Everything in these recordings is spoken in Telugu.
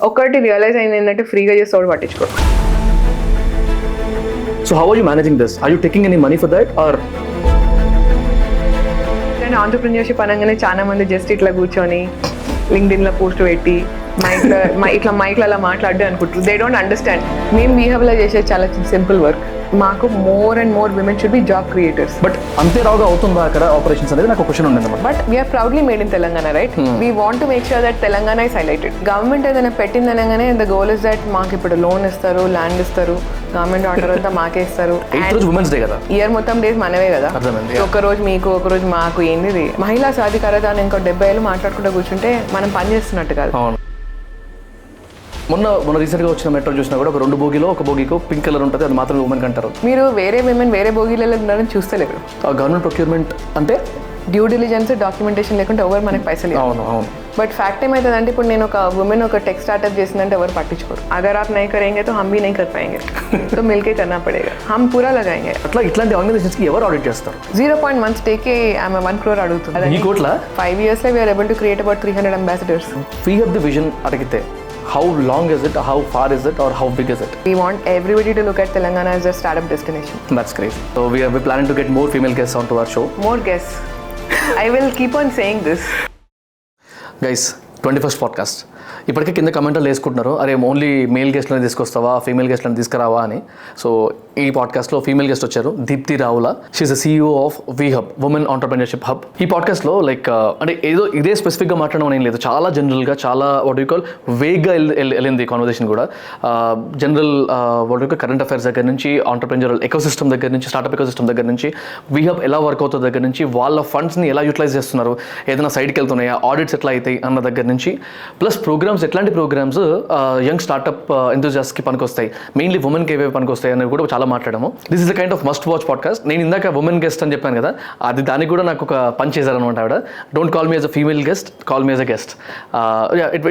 ఒకటి రియలైజ్ అయింది ఏంటంటే ఫ్రీగా చేస్తాడు పట్టించుకో. So how are you managing this? Are you taking any money for that or? Entrepreneurship అనగానే చాలా మంది జస్ట్ ఇట్లా కూర్చొని లింక్డ్ఇన్లో పోస్ట్ పెట్టి మైక్లలో మాట్లాడు అనుకుంటారు. They don't understand. మేము WeHubలో చేసే చాలా సింపుల్ వర్క్. మాకు more and more women should be job creators. But అంతే రావుగా అవుతుందా అక్కడ ఆపరేషన్స్ అనేది నాకు క్వశ్చన్ ఉండేది. But we're proudly made in Telangana, right? We want to make sure that Telangana is highlighted. Government ఏదైనా పెట్టింది అనగానే ద గోల్ ఇస్ దట్ మాకు ఇప్పుడు లోన్ ఇస్తారు, ల్యాండ్ ఇస్తారు, గవర్నమెంట్ ఆర్డర్ అంతా మాకే ఇస్తారు. ఉమెన్స్ డే కదా, ఇయర్ మొత్తం డేస్ మనవే కదా. ఒక రోజు మీకు, ఒక రోజు మాకు. ఏంది మహిళా సాధికారత అని ఇంకో 70 ఏళ్ళు మాట్లాడుకుంటూ కూర్చుంటే మనం పని చేస్తున్నట్టు కాదు. మొన్న రీసెంట్గా వచ్చిన మెట్రో చూసినా కూడా ఒక 2 బోగిలో ఒక బోగికి పింక్ కలర్ ఉంటుంది, అది మాత్రం ఉమెన్ అంటారు. మీరు వేరే విమెన్ వేరే బోగిలలో ఉన్నారని చూస్తలేరు. గవర్నమెంట్ ప్రొక్యూర్మెంట్ అంటే డ్యూ డిలిజెన్స్, డాక్యుమెంటేషన్ లేకుంటే ఎవరు మనకి పైసలు. అవును అవును. బట్ ఫ్యాక్ట్ ఏమవుతుందంటే ఇప్పుడు నేను ఒక ఉమెన్ ఒక టెక్ స్టార్ట్అప్ చేసిందంటే ఎవరు పట్టించుకోరు. అగర్ आप नहीं करेंगे तो हम भी नहीं कर पाएंगे, तो मिलके करना पड़ेगा, हम पूरा लगाएंगे. అట్లా ఇట్లాంటి ఆర్గనైజేషన్స్ కి ఎవరు ఆడిట్ చేస్తారు? 0.1 స్టేక్ ఆమె 1 crore అడుగుతుంది. ఈ కోట్ల 5 years లో we are able to create about 300 ambassadors. We have the vision అడిగితే how long is it, how far is it, or how big is it? We want everybody to look at Telangana as a startup destination. That's great. So we are planning to get more female guests onto our show. More guests. I will keep on saying this. Guys, 21st podcast. ఇప్పటికే కింద కమెంట్లు వేసుకుంటున్నారు, అరే ఓన్లీ మేల్ గెస్ట్లను తీసుకొస్తావా, ఫీమేల్ గెస్ట్లను తీసుకురావా అని. సో ఈ పాడ్కాస్ట్లో ఫీమేల్ గెస్ట్ వచ్చారు, Deepthi Ravula. She is the CEO of WeHub, women entrepreneurship hub. ఈ పాడ్కాస్ట్లో లైక్ అంటే ఏదో ఇదే స్పెసిఫిక్గా మాట్లాడడం ఏం లేదు, చాలా జనరల్గా, చాలా వాట్ యూ కాల్ వేగ్గా వెళ్ళింది కాన్వర్సేషన్ కూడా. General what you call current affairs దగ్గర నుంచి, ఆంటర్ప్రెన్యూరల్ ఎకోసిస్టమ్ దగ్గర నుంచి, స్టార్ట్అప్ ఎకోసిస్టమ్ దగ్గర నుంచి, WeHub ఎలా వర్క్ అవుతుంది దగ్గర నుంచి, వాళ్ళ ఫండ్స్ని ఎలా యూటిలైజ్ చేస్తున్నారు, ఏదైనా సైడ్కి వెళ్తున్నాయా, ఆడిట్స్ ఎట్లా అవుతాయి అన్న దగ్గర నుంచి, ప్లస్ ప్రోగ్రామ్స్ ఎట్లాంటి ప్రోగ్రామ్స్ యంగ్ స్టార్ట్అప్ ఎంతూజియాస్ట్కి పనికొస్తాయి, మెయిన్లీ ఉమెన్కి ఏవేవి పనికొస్తాయి అనేవి కూడా చాలా మాట్లాడాము. This is the kind of must watch podcast. నేను ఇందాక ఉమెన్ గెస్ట్ అని చెప్పాను కదా, అది దానికి కూడా నాకు ఒక పని చేశారనమాట ఆవిడ. Don't call me as a female guest, call me as a guest.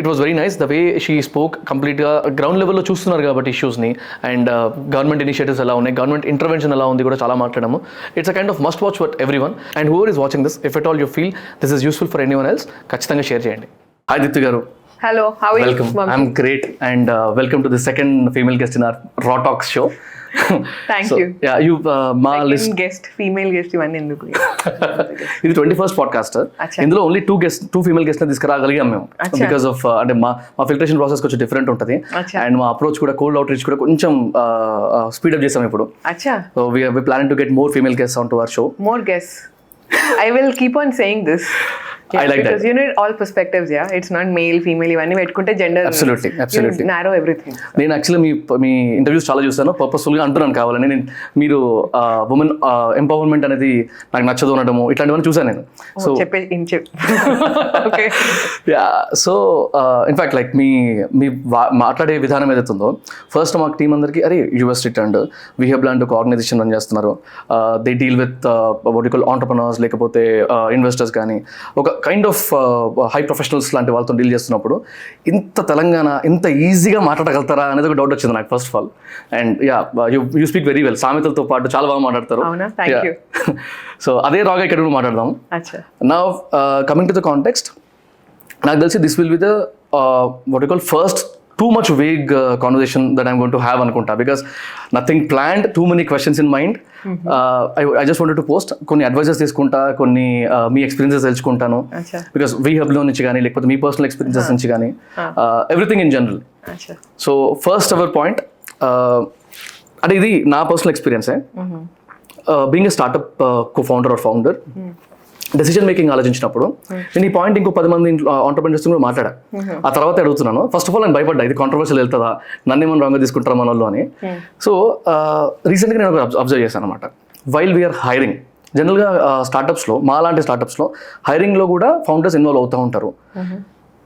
It was very nice the way she spoke. కంప్లీట్గా గ్రౌండ్ లెవెల్లో చూస్తున్నారు కాబట్టి ఇష్యూస్ని, అండ్ గవర్నమెంట్ ఇనిషియేటివ్స్ ఎలా ఉన్నాయి, గవర్నమెంట్ ఇంటర్వెన్షన్ ఎలా ఉంది కూడా చాలా మాట్లాడాము. It's a kind of must watch for everyone. And whoever is watching this, if at all you feel this is useful for anyone else, ఖచ్చితంగా షేర్ చేయండి. Hi Deepthi garu. Hello, how are you? Welcome. I'm great, and welcome to the second female guest in our RawTalks show. Thank you. Yeah, you మా list guest, female guest ఇవన్నీ ఎందుకు? ఇది 21st పాడ్కాస్ట్. ఇందులో ఓన్లీ 2 ఫీమేల్ గెస్ట్ తీసుకురాగలిగాం మేము, బికాస్ ఆఫ్ అంటే మా ఫిల్టరేషన్ ప్రాసెస్ కొంచెం డిఫరెంట్ ఉంటుంది, అండ్ మా అప్రోచ్ కూడా కోల్డ్ అవుట్ రీచ్ కూడా కొంచెం స్పీడప్ చేసాం ఇప్పుడు. So we planning to get more female guests onto our show. More guests. I will keep on saying this. Yeah, I like because that. You need all perspectives, yeah. It's not male, female, ఇవన్నీ పెట్టుకుంటే జెండర్ absolutely narrow everything. నేను యాక్చువల్లీ మీ ఇంటర్వ్యూస్ చాలా చూస్తాను, పర్పస్ఫుల్గా అంటున్నాను కావాలని. నేను మీరు ఉమెన్ ఎంపవర్మెంట్ అనేది నాకు నచ్చదు అనడము ఇట్లాంటివన్నీ చూసాను నేను. సో సో ఇన్ఫాక్ట్ లైక్ మీ మాట్లాడే విధానం ఏదైతే ఉందో, ఫస్ట్ మాకు టీం అందరికీ అరే యూఎస్ రిటర్న్ WeHub లాంటి ఒక ఆర్గనైజేషన్ రన్ చేస్తున్నారు, they deal with what you call entrepreneurs, లేకపోతే ఇన్వెస్టర్స్ కానీ, ఒక కైండ్ ఆఫ్ హై ప్రొఫెషనల్స్ లాంటి వాళ్ళతో డీల్ చేస్తున్నప్పుడు ఇంత తెలంగాణ ఇంత ఈజీగా మాట్లాడగలుగుతారా అనేది ఒక డౌట్ వచ్చింది నాకు first of all. And you speak very well, సామెతలతో పాటు చాలా బాగా మాట్లాడతారు. సో అదే రాగా ఇక్కడ కూడా మాట్లాడదాం. Now coming to the context, నాకు తెలిసి this will be the what you call first too much vague conversation that I'm going to have అనుకుంటా, because nothing planned, too many questions in mind. I just wanted to post కొన్ని అడ్వైజెస్ తీసుకుంటా, కొన్ని మీ ఎక్స్పీరియన్సెస్ తెలుసుకుంటాను, బికాస్ WeHubలో నుంచి కానీ లేకపోతే మీ పర్సనల్ ఎక్స్పీరియన్సెస్ నుంచి కానీ, everything in general. So first our point, అంటే ఇది నా పర్సనల్ ఎక్స్పీరియన్సే. Being a startup co-founder or founder, decision making ఆలోచించినప్పుడు నేను ఈ పాయింట్ ఇంకో 10 మంది ఆంటర్ప్రెన్యూర్స్ కూడా మాట్లాడా. ఆ తర్వాత అడుగుతున్నాను, ఫస్ట్ ఆఫ్ ఆల్ నేను భయపడ్డా, ఇది కాంట్రవర్షియల్ వెళ్తుందా, నన్ను ఏమైనా రాంగ్గా తీసుకుంటారా మన వాళ్ళు అని. సో రీసెంట్గా నేను అబ్జర్వ్ చేశాను అనమాట. వైల్ వీఆర్ హైరింగ్, జనరల్గా స్టార్టప్స్లో, మా లాంటి స్టార్టప్స్లో హైరింగ్లో కూడా ఫౌండర్స్ ఇన్వాల్వ్ అవుతూ ఉంటారు.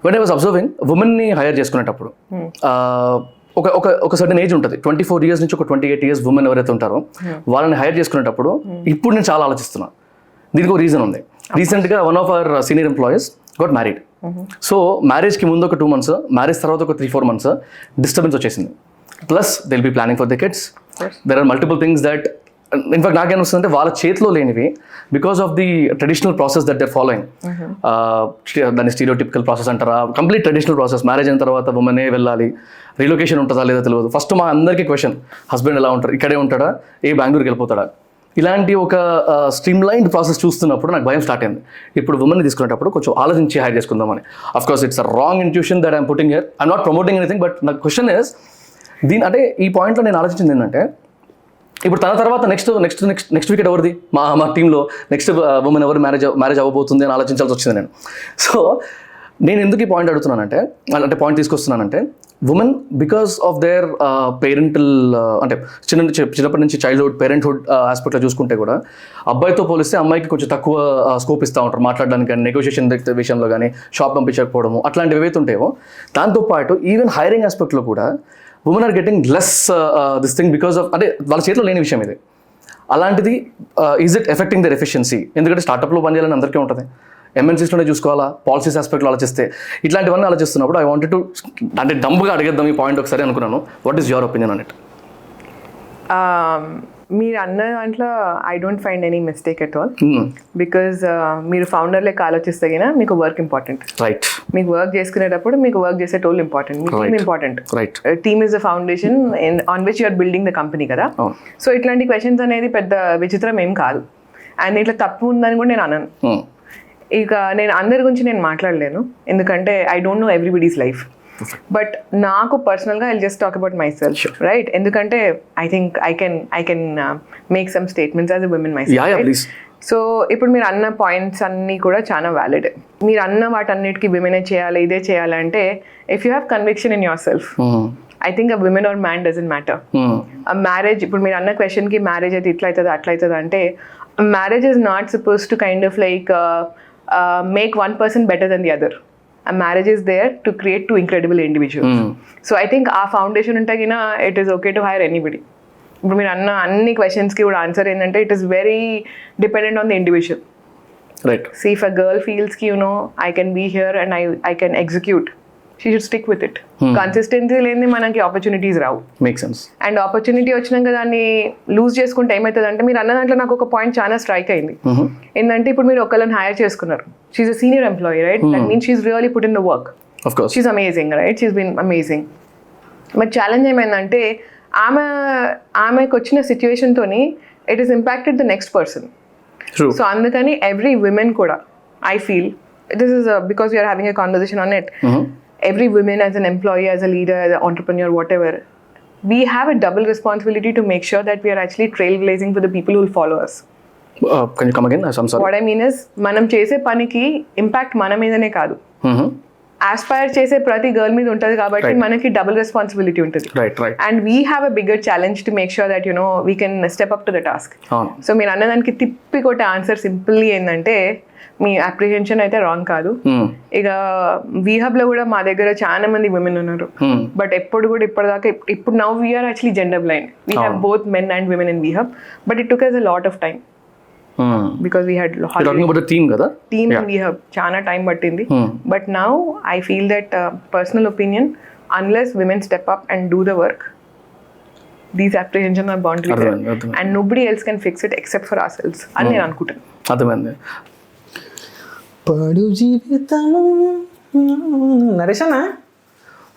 వెన్ ఐ వాజ్ అబ్జర్వింగ్, ఉమెన్ని హైర్ చేసుకునేటప్పుడు ఒక సర్టన్ ఏజ్ ఉంటుంది, 24 years నుంచి ఒక 28 years ఉమెన్ ఎవరైతే ఉంటారో వాళ్ళని హైర్ చేసుకునేటప్పుడు ఇప్పుడు నేను చాలా ఆలోచిస్తున్నాను. దీనికి ఒక రీజన్ ఉంది. రీసెంట్గా one of our senior employees got married. So మ్యారేజ్కి ముందు ఒక 2 months, మ్యారేజ్ తర్వాత ఒక 3-4 months డిస్టర్బెన్స్ వచ్చేసింది. Plus they will be planning for the kids. There are multiple things that in fact నాకేమొస్తుందంటే వాళ్ళ చేతిలో లేనివి because of the traditional process that their following. దాన్ని స్టీరియోటిపికల్ ప్రాసెస్ అంటారా, కంప్లీట్ ట్రెడిషనల్ ప్రాసెస్. మ్యారేజ్ అయిన తర్వాత ఉమెనే వెళ్ళాలి, రీలొకేషన్ ఉంటుందా లేదా తెలియదు. ఫస్ట్ మా అందరికీ క్వశ్చన్, హస్బెండ్ ఎలా ఉంటారు, ఇక్కడే ఉంటాడా, బెంగళూరుకి వెళ్ళిపోతాడా? ఇలాంటి ఒక స్ట్రీమ్ లైన్ ప్రాసెస్ చూస్తున్నప్పుడు నాకు భయం స్టార్ట్ అయింది. ఇప్పుడు ఉమెన్ తీసుకునేటప్పుడు కొంచెం ఆలోచించి హైర్ చేసుకుందామని. Of course it's a wrong intuition that I'm putting here. I'm not promoting anything, but నా క్వశ్చన్ ఇస్ అంటే ఈ పాయింట్లో నేను ఆలోచించింది ఏంటంటే, ఇప్పుడు తన తర్వాత నెక్స్ట్ వీకెట్ ఎవరిది మా టీంలో, నెక్స్ట్ ఉమెన్ ఎవరు మ్యారేజ్ అవ్వబోతుంది అని ఆలోచించాల్సి వచ్చింది నేను. సో నేను ఎందుకు ఈ పాయింట్ అడుగుతున్నానంటే, పాయింట్ తీసుకొస్తున్నానంటే, women because of their parental అంటే చిన్నప్పటి నుంచి చైల్డ్హుడ్ పేరెంట్హుడ్ ఆస్పెక్ట్లో చూసుకుంటే కూడా అబ్బాయితో పోలిస్తే అమ్మాయికి కొంచెం తక్కువ స్కోప్ ఇస్తూ ఉంటారు మాట్లాడడానికి కానీ, నెగోషియేషన్ విషయంలో కానీ, షాప్ పంపించకపోవడము అట్లాంటివి ఏవైతే ఉంటాయో. దాంతోపాటు ఈవెన్ హైరింగ్ ఆస్పెక్ట్లో కూడా women are getting less this thing because of అంటే వాళ్ళ చేతిలో లేని విషయం ఇది. అలాంటిది is it affecting their efficiency? ఎందుకంటే స్టార్టప్లో పనిచేయాలని అందరికీ ఉంటుంది, ఎంఎన్సీస్లోనే చూసుకోవాలా, పాలసీస్ ఆస్పెక్ట్లో ఆలోచిస్తే, ఇట్లాంటివన్నీ ఆలోచిస్తున్నప్పుడు ఐ వాంటెడ్ టు అంటే డంబుగా అడిగేద్దాం ఈ పాయింట్ ఒకసారి అనుకున్నాను. What is your opinion on it? మీరు అన్న దాంట్లో I don't find any mistake at all. Because మీరు ఫౌండర్ లెక్క ఆలోచిస్తే గినా మీకు వర్క్ ఇంపార్టెంట్. రైట్. మీకు వర్క్ చేసుకునేటప్పుడు మీకు వర్క్ చేసే టోల్ ఇంపార్టెంట్, మీ team important. Right. Team is the foundation on which you're building the company కదా. సో ఇట్లాంటి క్వశ్చన్స్ అనేది పెద్ద విచిత్రం ఏం కాదు. అండ్ ఇట్లా తప్పు ఉందని కూడా నేను అనను. ఇక నేను అందరి గురించి నేను మాట్లాడలేను, ఎందుకంటే I don't know everybody's life. But నాకు పర్సనల్గా I just talk about myself, right? ఎందుకంటే I think I can make some statements as a women myself. So ఇప్పుడు మీరు అన్న పాయింట్స్ అన్నీ కూడా చాలా వ్యాలిడ్. మీరు అన్న వాటన్నిటికీ విమెనే చేయాలి, ఇదే చేయాలంటే if you have conviction in yourself, I think a women or man doesn't matter. Uh marriage, ఇప్పుడు మీరు అన్న క్వశ్చన్కి మ్యారేజ్ అయితే ఇట్లా అవుతుంది అట్లా అవుతుంది అంటే, marriage is not suppose to kind of like make one person better than the other. A marriage is there to create two incredible individuals. So I think our foundation untagina it is okay to hire anybody. ఇప్పుడు మీరు అన్న అన్ని క్వశ్చన్స్కి కూడా ఆన్సర్ ఏంటంటే it is very dependent on the individual. Right. See, if a girl feels ki, you know, I can be here and I can execute, she should stick with it. Consistency లేని మనకి opportunities Rao. Make sense. And opportunity వచ్చినాక దాన్ని లూజ్ చేసుకుంటే ఏమవుతుంది అంటే, మీరు అన్న దాంట్లో నాకు ఒక పాయింట్ చాలా స్ట్రైక్ అయింది. ఏంటంటే ఇప్పుడు మీరు ఒకళ్ళని హైర్ చేసుకున్నారు, she's a senior employee, right? That means she's really put in the work. Of course she's amazing, right? She's been amazing. But challenge ఏమైందంటే ఆమెకు వచ్చిన సిచ్యువేషన్తోని it is impacted the next person. So అందుకని ఎవ్రీ విమెన్ కూడా I feel this is because we are having a conversation on it. Every woman as an employee, as a leader, as an entrepreneur, whatever, we have a double responsibility to make sure that we are actually trailblazing for the people who will follow us. Can you come again? I'm sorry. What I mean is, మనం చేసే పనికి ఇంపాక్ట్ మన మీదనే కాదు, ఆస్పైర్ చేసే ప్రతి గర్ల్ మీద ఉంటుంది కాబట్టి మనకి డబుల్ రెస్పాన్సిబిలిటీ ఉంటుంది. And we have a bigger challenge to make sure that no we can step up to the task. So మీరు అన్నదానికి తిప్పి కొట్టే ఆన్సర్ సింపుల్లీ ఏంటంటే, మీ అప్రిహెన్షన్ అయితే రాంగ్ కాదు. ఇక WeHub లో కూడా మా దగ్గర చాలా మంది విమెన్ ఉన్నారు, బట్ ఎప్పుడు కూడా ఇప్పటిదాకా ఇప్పుడు now we're actually gender blind. We have both men and women in WeHub, but it took us a lot of time because we had talking about a team kada team in WeHub చాలా టైం పట్టింది. But now I feel that personal opinion, unless women step up and do the work, these apprehensions are bound to be there and nobody else can fix it except for ourselves అని నేను అనుకుంటాను. అర్థమైంది. పడు జీవితం నరేషన్న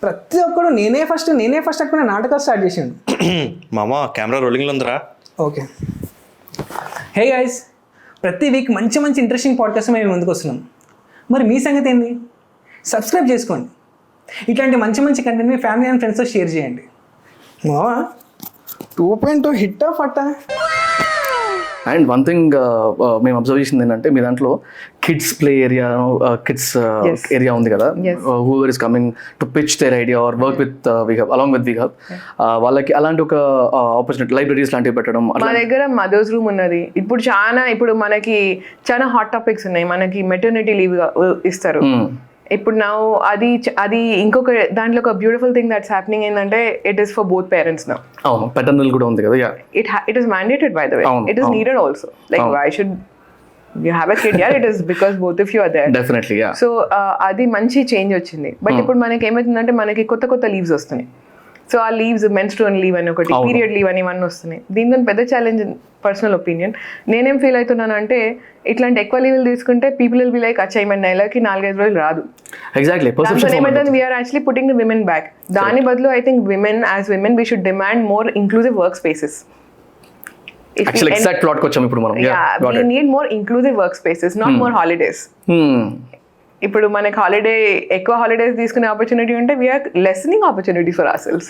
ప్రతి ఒక్కడు నేనే ఫస్ట్ అనుకునే నాటకాలు స్టార్ట్ చేసిండు. మామ కెమెరా రోలింగ్లో ఉందిరా. ఓకే. హే గైస్, ప్రతి వీక్ మంచి ఇంట్రెస్టింగ్ పాడ్కాస్ట్ మేము ముందుకు వస్తున్నాం. మరి మీ సంగతి ఏంది? సబ్స్క్రైబ్ చేసుకోండి. ఇట్లాంటి మంచి కంటెంట్ మీ ఫ్యామిలీ అండ్ ఫ్రెండ్స్తో షేర్ చేయండి. మావా 2.2 హిట్ ఆఫ్ అట్ట. అండ్ వన్ థింగ్ మేము అబ్జర్వ్ చేసింది ఏంటంటే, మీ దాంట్లో kids play area, kids area ఉంది కదా, whoever is coming to pitch their idea or work with WeHub, along with WeHub, వాళ్ళకి అలాంటి ఒక ఆపర్చునిటీ, లైబ్రరీస్ లాంటివి పెట్టడం. మా దగ్గర మదర్స్ రూమ్ ఉన్నది. ఇప్పుడు మనకి చాలా హాట్ టాపిక్స్ ఉన్నాయి. మనకి మెటర్నిటీ లీవ్ ఇస్తారు. ఇప్పుడు నా అది ఇంకొక దాంట్లో ఒక బ్యూటిఫుల్ థింగ్ దట్స్ హ్యాపెనింగ్ ఏంటంటే, it is for both parents now. అవును, పెటర్నల్ కూడా ఉంది కదా. It is mandated by the way, it is needed also. Like why should you have a kid? It is because both of you are there. Definitely. So అది మంచి చేంజ్ వచ్చింది. బట్ ఇప్పుడు మనకి ఏమవుతుందంటే, మనకి కొత్త లీవ్స్ వస్తున్నాయి. సో ఆ లీవ్స్ మెన్స్ట్రువల్ లీవ్ అని ఒకటి, పీరియడ్ లీవ్ అని ఇవన్నీ వస్తున్నాయి. దీంతో పెద్ద ఛాలెంజ్ పర్సనల్ ఒపీనియన్. నేనేం ఫీల్ అవుతున్నాను అంటే ఇట్లాంటి ఎక్కువ లీవ్లు తీసుకుంటే పీపుల్ విల్ బి లైక్ అచ్చా ఈమె నెలకి 4-5 రోజులు రాదు. ఎగ్జాక్ట్లీ ఏమైతుంది, we're actually putting the women back. దాని బదులు I think women as women we should demand more inclusive work spaces. Exact plot కి వచ్చాం ఇప్పుడు మనం. We need more inclusive workspaces, not more holidays. ఇప్పుడు మనకి ఎక్కువ హాలిడేస్ తీసుకునే ఆపర్చునిటీ ఉంటే we are lessening opportunity for ourselves.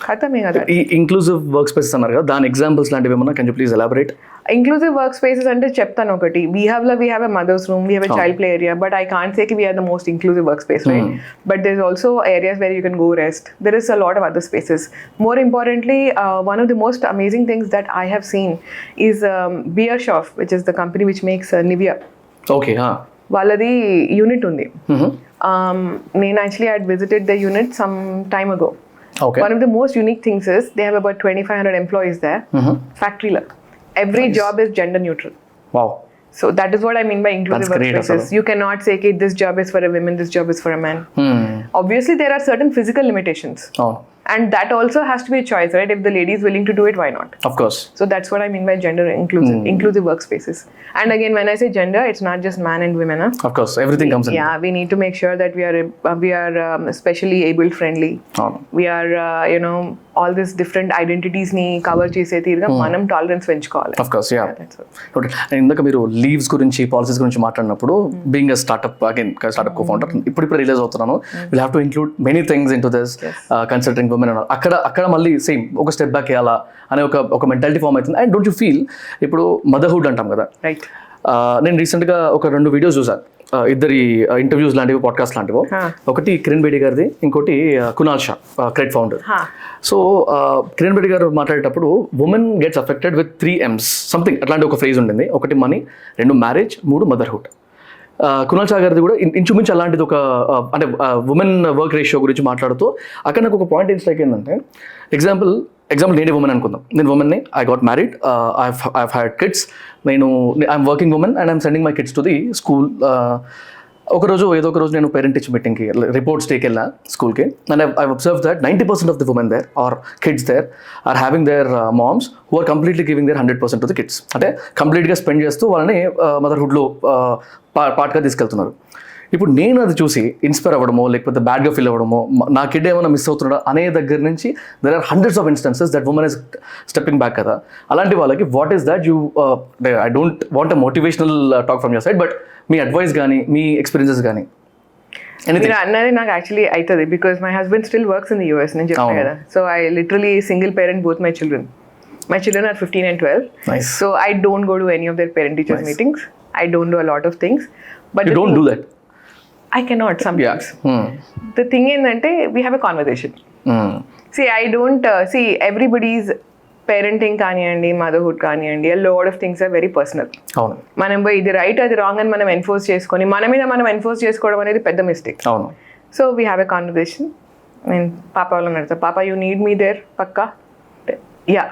ఖతమే కదా. ఈ ఇంక్లూజివ్ వర్క్ స్పేసెస్ అన్నారు కదా, దాని ఎగ్జాంపుల్స్ లాంటివి ఏమన్నా can you please elaborate? Inclusive work spaces అంటే చెప్తాను ఒకటి. WeHub లో we have a mother's room, we have a child play area, but I can't say we are the most inclusive workspace, right? But there's also areas where you can go rest. There is a lot of other spaces. More importantly, one of the most amazing things that I have seen is Beershoff, which is the company which makes Nivea. Okay, వాళ్ళది యూనిట్ ఉంది. నేను actually I visited the unit some time అగో. One of the most unique things is they have about 2,500 employees there. Factory la. Every job is gender neutral. Wow. So that is what I mean by inclusive workspaces. You cannot say that this job is for a woman, this job is for a man. Obviously there are certain physical limitations. And that also has to be a choice, right? If the lady is willing to do it, why not? Of course. So that's what I mean by gender inclusive workspaces. And again, when I say gender, it's not just man and women. Of course, everything comes in. Yeah, we need to make sure that we are especially able friendly. We are, all these different identities ni cover chese తీరుగా మనం టాలరెన్స్ పెంచుకోవాలి. Of course, yeah. Okay. And ఇందాక మీరు లీవ్స్ గురించి, పాలసీస్ గురించి మాట్లాడినప్పుడు బీయింగ్ అ స్టార్ట్అప్ కో-ఫౌండర్ ఇప్పుడు రిలీజ్ అవుతున్నాను, will have to include many things in to this considering women అన్నారు. అక్కడ మళ్ళీ సేమ్ ఒక స్టెప్ బ్యాక్ వేయాలా అనే ఒక మెంటాలిటీ ఫామ్ అవుతుంది. అండ్ డోంట్ యూ ఫీల్ ఇప్పుడు మదర్హుడ్ అంటాం కదా, రైట్? నేను రీసెంట్గా ఒక 2 వీడియోస్ చూసాను, ఇద్దరి ఇంటర్వ్యూస్ లాంటివి, పాడ్కాస్ట్ లాంటివి. ఒకటి కిరణ్ బేడి గారిది, ఇంకోటి Kunal Shah, cred founder. So Kiran Bedi గారు మాట్లాడేటప్పుడు women gets affected with 3 M's something అట్లాంటి ఒక ఫ్రేజ్ ఉండింది. ఒకటి money, 2 marriage, 3 motherhood. Kunal Shah గారిది కూడా ఇంచుమించు అలాంటిది ఒక అంటే ఉమెన్ వర్క్ రేషియో గురించి మాట్లాడుతూ అక్కడ నాకు ఒక పాయింట్ ఇన్స్ట్రైక్ ఏంటంటే, ఎగ్జాంపుల్ నేనే ఉమెన్ అనుకుందాం. నేను ఉమెన్ని, I got married, I had kids, I am working women and I am sending my kids to the school. ఏదో ఒక రోజు నేను పేరెంట్ టీచర్ మీటింగ్కి రిపోర్ట్స్ టేక్ వెళ్ళా స్కూల్కి. And I observe that 90% of the women there are kids there are having their moms who are completely giving their 100% to the kids. అంటే కంప్లీట్గా స్పెండ్ చేస్తూ వాళ్ళని మదర్హుడ్లో పార్ట్గా తీసుకెళ్తున్నారు. ఇప్పుడు నేను అది చూసి ఇన్స్పైర్ అవ్వడమో, లేకపోతే బ్యాడ్గా ఫీల్ అవ్వడమో, నా కిడ్ ఏమైనా మిస్ అవుతున్నాడా అనే దగ్గర నుంచి there are hundreds of instances that women is stepping back కదా. అలాంటి వాళ్ళకి what is that you, I don't want a motivational talk from your side, but మీ అడ్వైస్ కానీ మీ ఎక్స్పీరియన్సెస్ కానీ మీరు అన్నది నాకు యాక్చువల్లీ అవుతుంది. Because my husband still works in the US, నేను చెప్పాను కదా. So I literally single parent both my children. My children are 15 and 12. Nice. So I don't go to any of their parent-teachers meetings. I don't do a lot of things. But you don't do that? I cannot sometimes. The thing is that we have a conversation. See, I don't see everybody's parenting kaniyandi, motherhood kaniyandi, a lot of things are very personal. అవును. మనం ఇది రైట్ అది రాంగ్ అని మనం ఎన్ఫోర్స్ చేసుకొని మన మీద మనం ఎన్ఫోర్స్ చేసుకోవడం అనేది పెద్ద మిస్టేక్. అవును. So we have a conversation. నేను పాప వాళ్ళని అడుగుతా, పాప యూ నీడ్ మీ దేర్ పక్కా? యా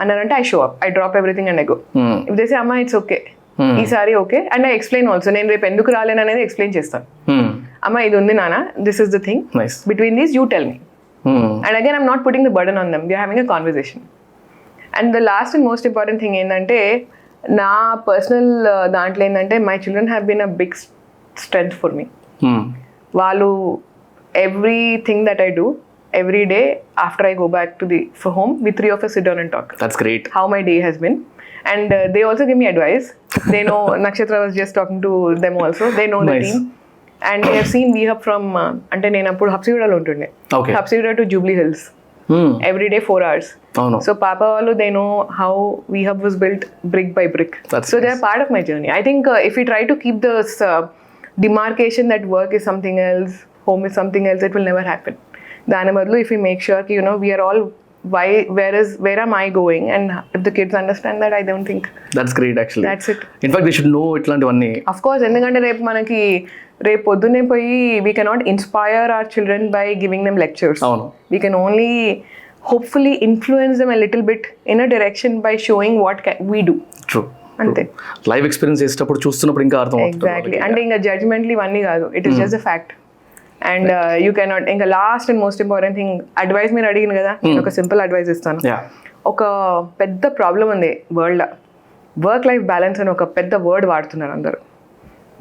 అన్నారంటే I show up, I drop everything and I go. If they say అమ్మా ఇట్స్ ఓకే, ఈసారి okay, and I explain also. నేను రేపు ఎందుకు రాలేను అనేది ఎక్స్ప్లెయిన్ చేస్తాను. అమ్మా ఇది ఉంది నాన్న, this is the thing, between these you tell me. And again I'm not putting the burden on them, we are having a conversation. And the last and most important thing ఏంటంటే, నా పర్సనల్ దాంట్లో ఏంటంటే, my children have been a big strength for me. వాళ్ళు everything that I do every day after I go back to the home, we 3 of us sit down and talk. That's great. How my day has been. And they also give me advice. They know, Nakshatra was just talking to them also. They know the team. And they have seen WeHub from, ante nenu appudu Hapsiguda untunde. Okay. Hapsiguda to Jubilee Hills. Every day 4 hours. Oh no. So Papa wallu, they know how WeHub was built brick by brick. That's so nice. They are part of my journey. I think if we try to keep this demarcation that work is something else, home is something else, it will never happen. దాని బదులు ఇఫ్ యూ మేక్ ష్యూర్ కి we are all where am I going, and if the kids understand that, I don't think that's great actually. That's it. In fact, they should know ఇట్లాంటివన్నీ. Of course, ఎందుకంటే రేపు పొద్దున్నే పోయి we cannot inspire our children by giving them lectures. అవును. We can only hopefully influence them a little bit in a direction by showing what we do. True. అంతే. లైవ్ ఎక్స్పీరియన్స్ చేసేటప్పుడు చూస్తున్నప్పుడు ఇంకా అర్థం అవుతుంది. ఎగ్జాక్ట్లీ. అంటే ఇంకా జడ్జ్మెంట్లు ఇవన్నీ కాదు, it is just a fact. And you cannot ఇంకా last and most important thing advice మీరు అడిగిన కదా నేను ఒక సింపుల్ అడ్వైస్ ఇస్తాను. ఒక పెద్ద ప్రాబ్లం ఉంది వరల్డ్లో, వర్క్ లైఫ్ బ్యాలెన్స్ అని ఒక పెద్ద వర్డ్ వాడుతున్నారు అందరూ.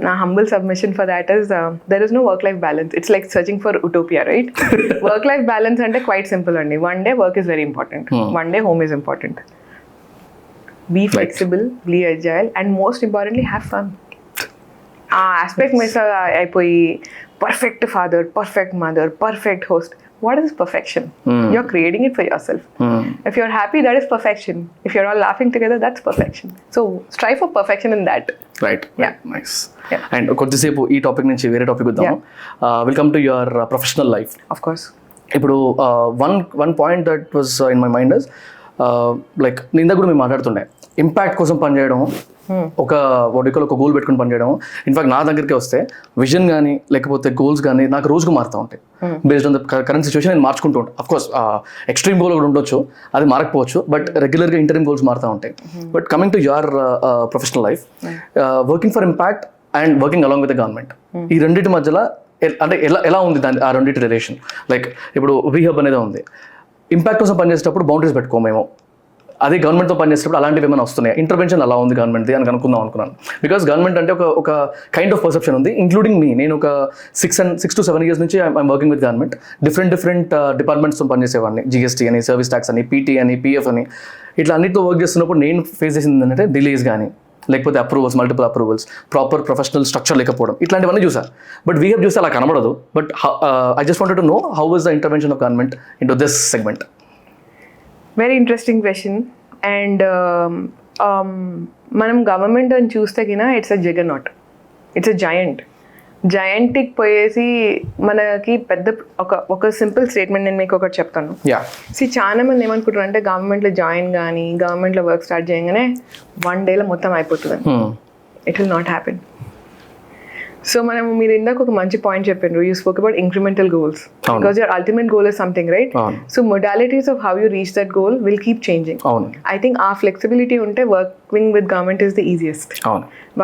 నా humble submission for that is there is no work life balance. It's like searching for utopia, right? Work life balance అంటే క్వైట్ సింపుల్ అండి. One day work is very important, one day home is important. Be flexible, be agile and most importantly have fun. ఆ ఆస్పెక్ట్ మిస్ అయిపోయి perfect father, perfect mother, perfect host, what is perfection? You're creating it for yourself. If you're happy, that is perfection. If you're all laughing together, that's perfection. So strive for perfection in that. Right. Nice. And కొద్దిసేపు ఈ టాపిక్ నుంచి వేరే టాపిక్ వద్దాము. We'll come to your professional life. Of course. ఇప్పుడు one point that was in my mind is like నేను ఇందాక కూడా మేము మాట్లాడుతుండే ఇంపాక్ట్ కోసం పనిచేయడం, ఒక ఒక గోల్ పెట్టుకుని పనిచేయడం. ఇన్ఫాక్ట్ నా దగ్గరికి వస్తే విజన్ కానీ లేకపోతే గోల్స్ కానీ నాకు రోజుకు మారుతూ ఉంటాయి. Based on the current situation నేను మార్చుకుంటూ ఉంటాను. అఫ్కోర్స్ ఎక్స్ట్రీమ్ గోల్ కూడా ఉండొచ్చు, అది మారకపోవచ్చు, బట్ రెగ్యులర్గా ఇంటర్మ్ గోల్స్ మారుతూ ఉంటాయి. But coming to your professional life, working for impact and working along with the government, ఈ రెండింటి మధ్యలో అంటే ఎలా ఉంది దాని ఆ రెండింటి రిలేషన్? లైక్ ఇప్పుడు WeHub అనేది ఉంది, ఇంపాక్ట్ కోసం పనిచేసేటప్పుడు బౌండరీస్ పెట్టుకోమేమో, అదే గవర్నమెంట్తో పనిచేసేటప్పుడు అలాంటివి ఏమైనా వస్తున్నాయి, ఇంటర్వెన్షన్ అలా ఉంది గవర్నమెంట్ది అని అనుకున్నాను. బికాస్ గవర్నమెంట్ అంటే ఒక కైండ్ ఆఫ్ పర్సెప్షన్ ఉంది, ఇంక్లూడింగ్ మీ. నేను ఒక 6 to 7 years నుంచి I am working with government. Different డిపార్ట్మెంట్స్తో పనిచేసేవాడిని. GST అని, సర్వీస్ ట్యాక్స్ అని, PT అని, PF అని, ఇట్లా అన్నిటితో వర్క్ చేస్తున్నప్పుడు నేను ఫేస్ చేసింది ఏంటంటే డిలేస్ కానీ లేకపోతే approvals, multiple approvals, proper professional structure లేకపోవడం, ఇట్లాంటివన్నీ చూసా. బట్ WeHub చూస్తే అలా కనబడదు. But I just wanted to know how was the intervention of government into this segment. Very interesting question. And మనం గవర్నమెంట్ అని చూస్తే కినా it's a juggernaut, it's a జయంట్కి పోయేసి మనకి పెద్ద ఒక సింపుల్ స్టేట్మెంట్ నేను మీకు ఒకటి చెప్తాను. చాలా మంది ఏమనుకుంటారు అంటే గవర్నమెంట్లో జాయిన్ కానీ గవర్నమెంట్లో వర్క్ స్టార్ట్ చేయగానే 1 day మొత్తం అయిపోతుంది. It will not happen. So మీరు ఇందాక ఒక మంచి పాయింట్ చెప్పారు. You spoke about incremental goals because your ultimate goal is something, right? So modalities of how you reach that goal will keep changing. I think ఆ ఫ్లెక్సిబిలిటీ ఉంటే working with government is the easiest.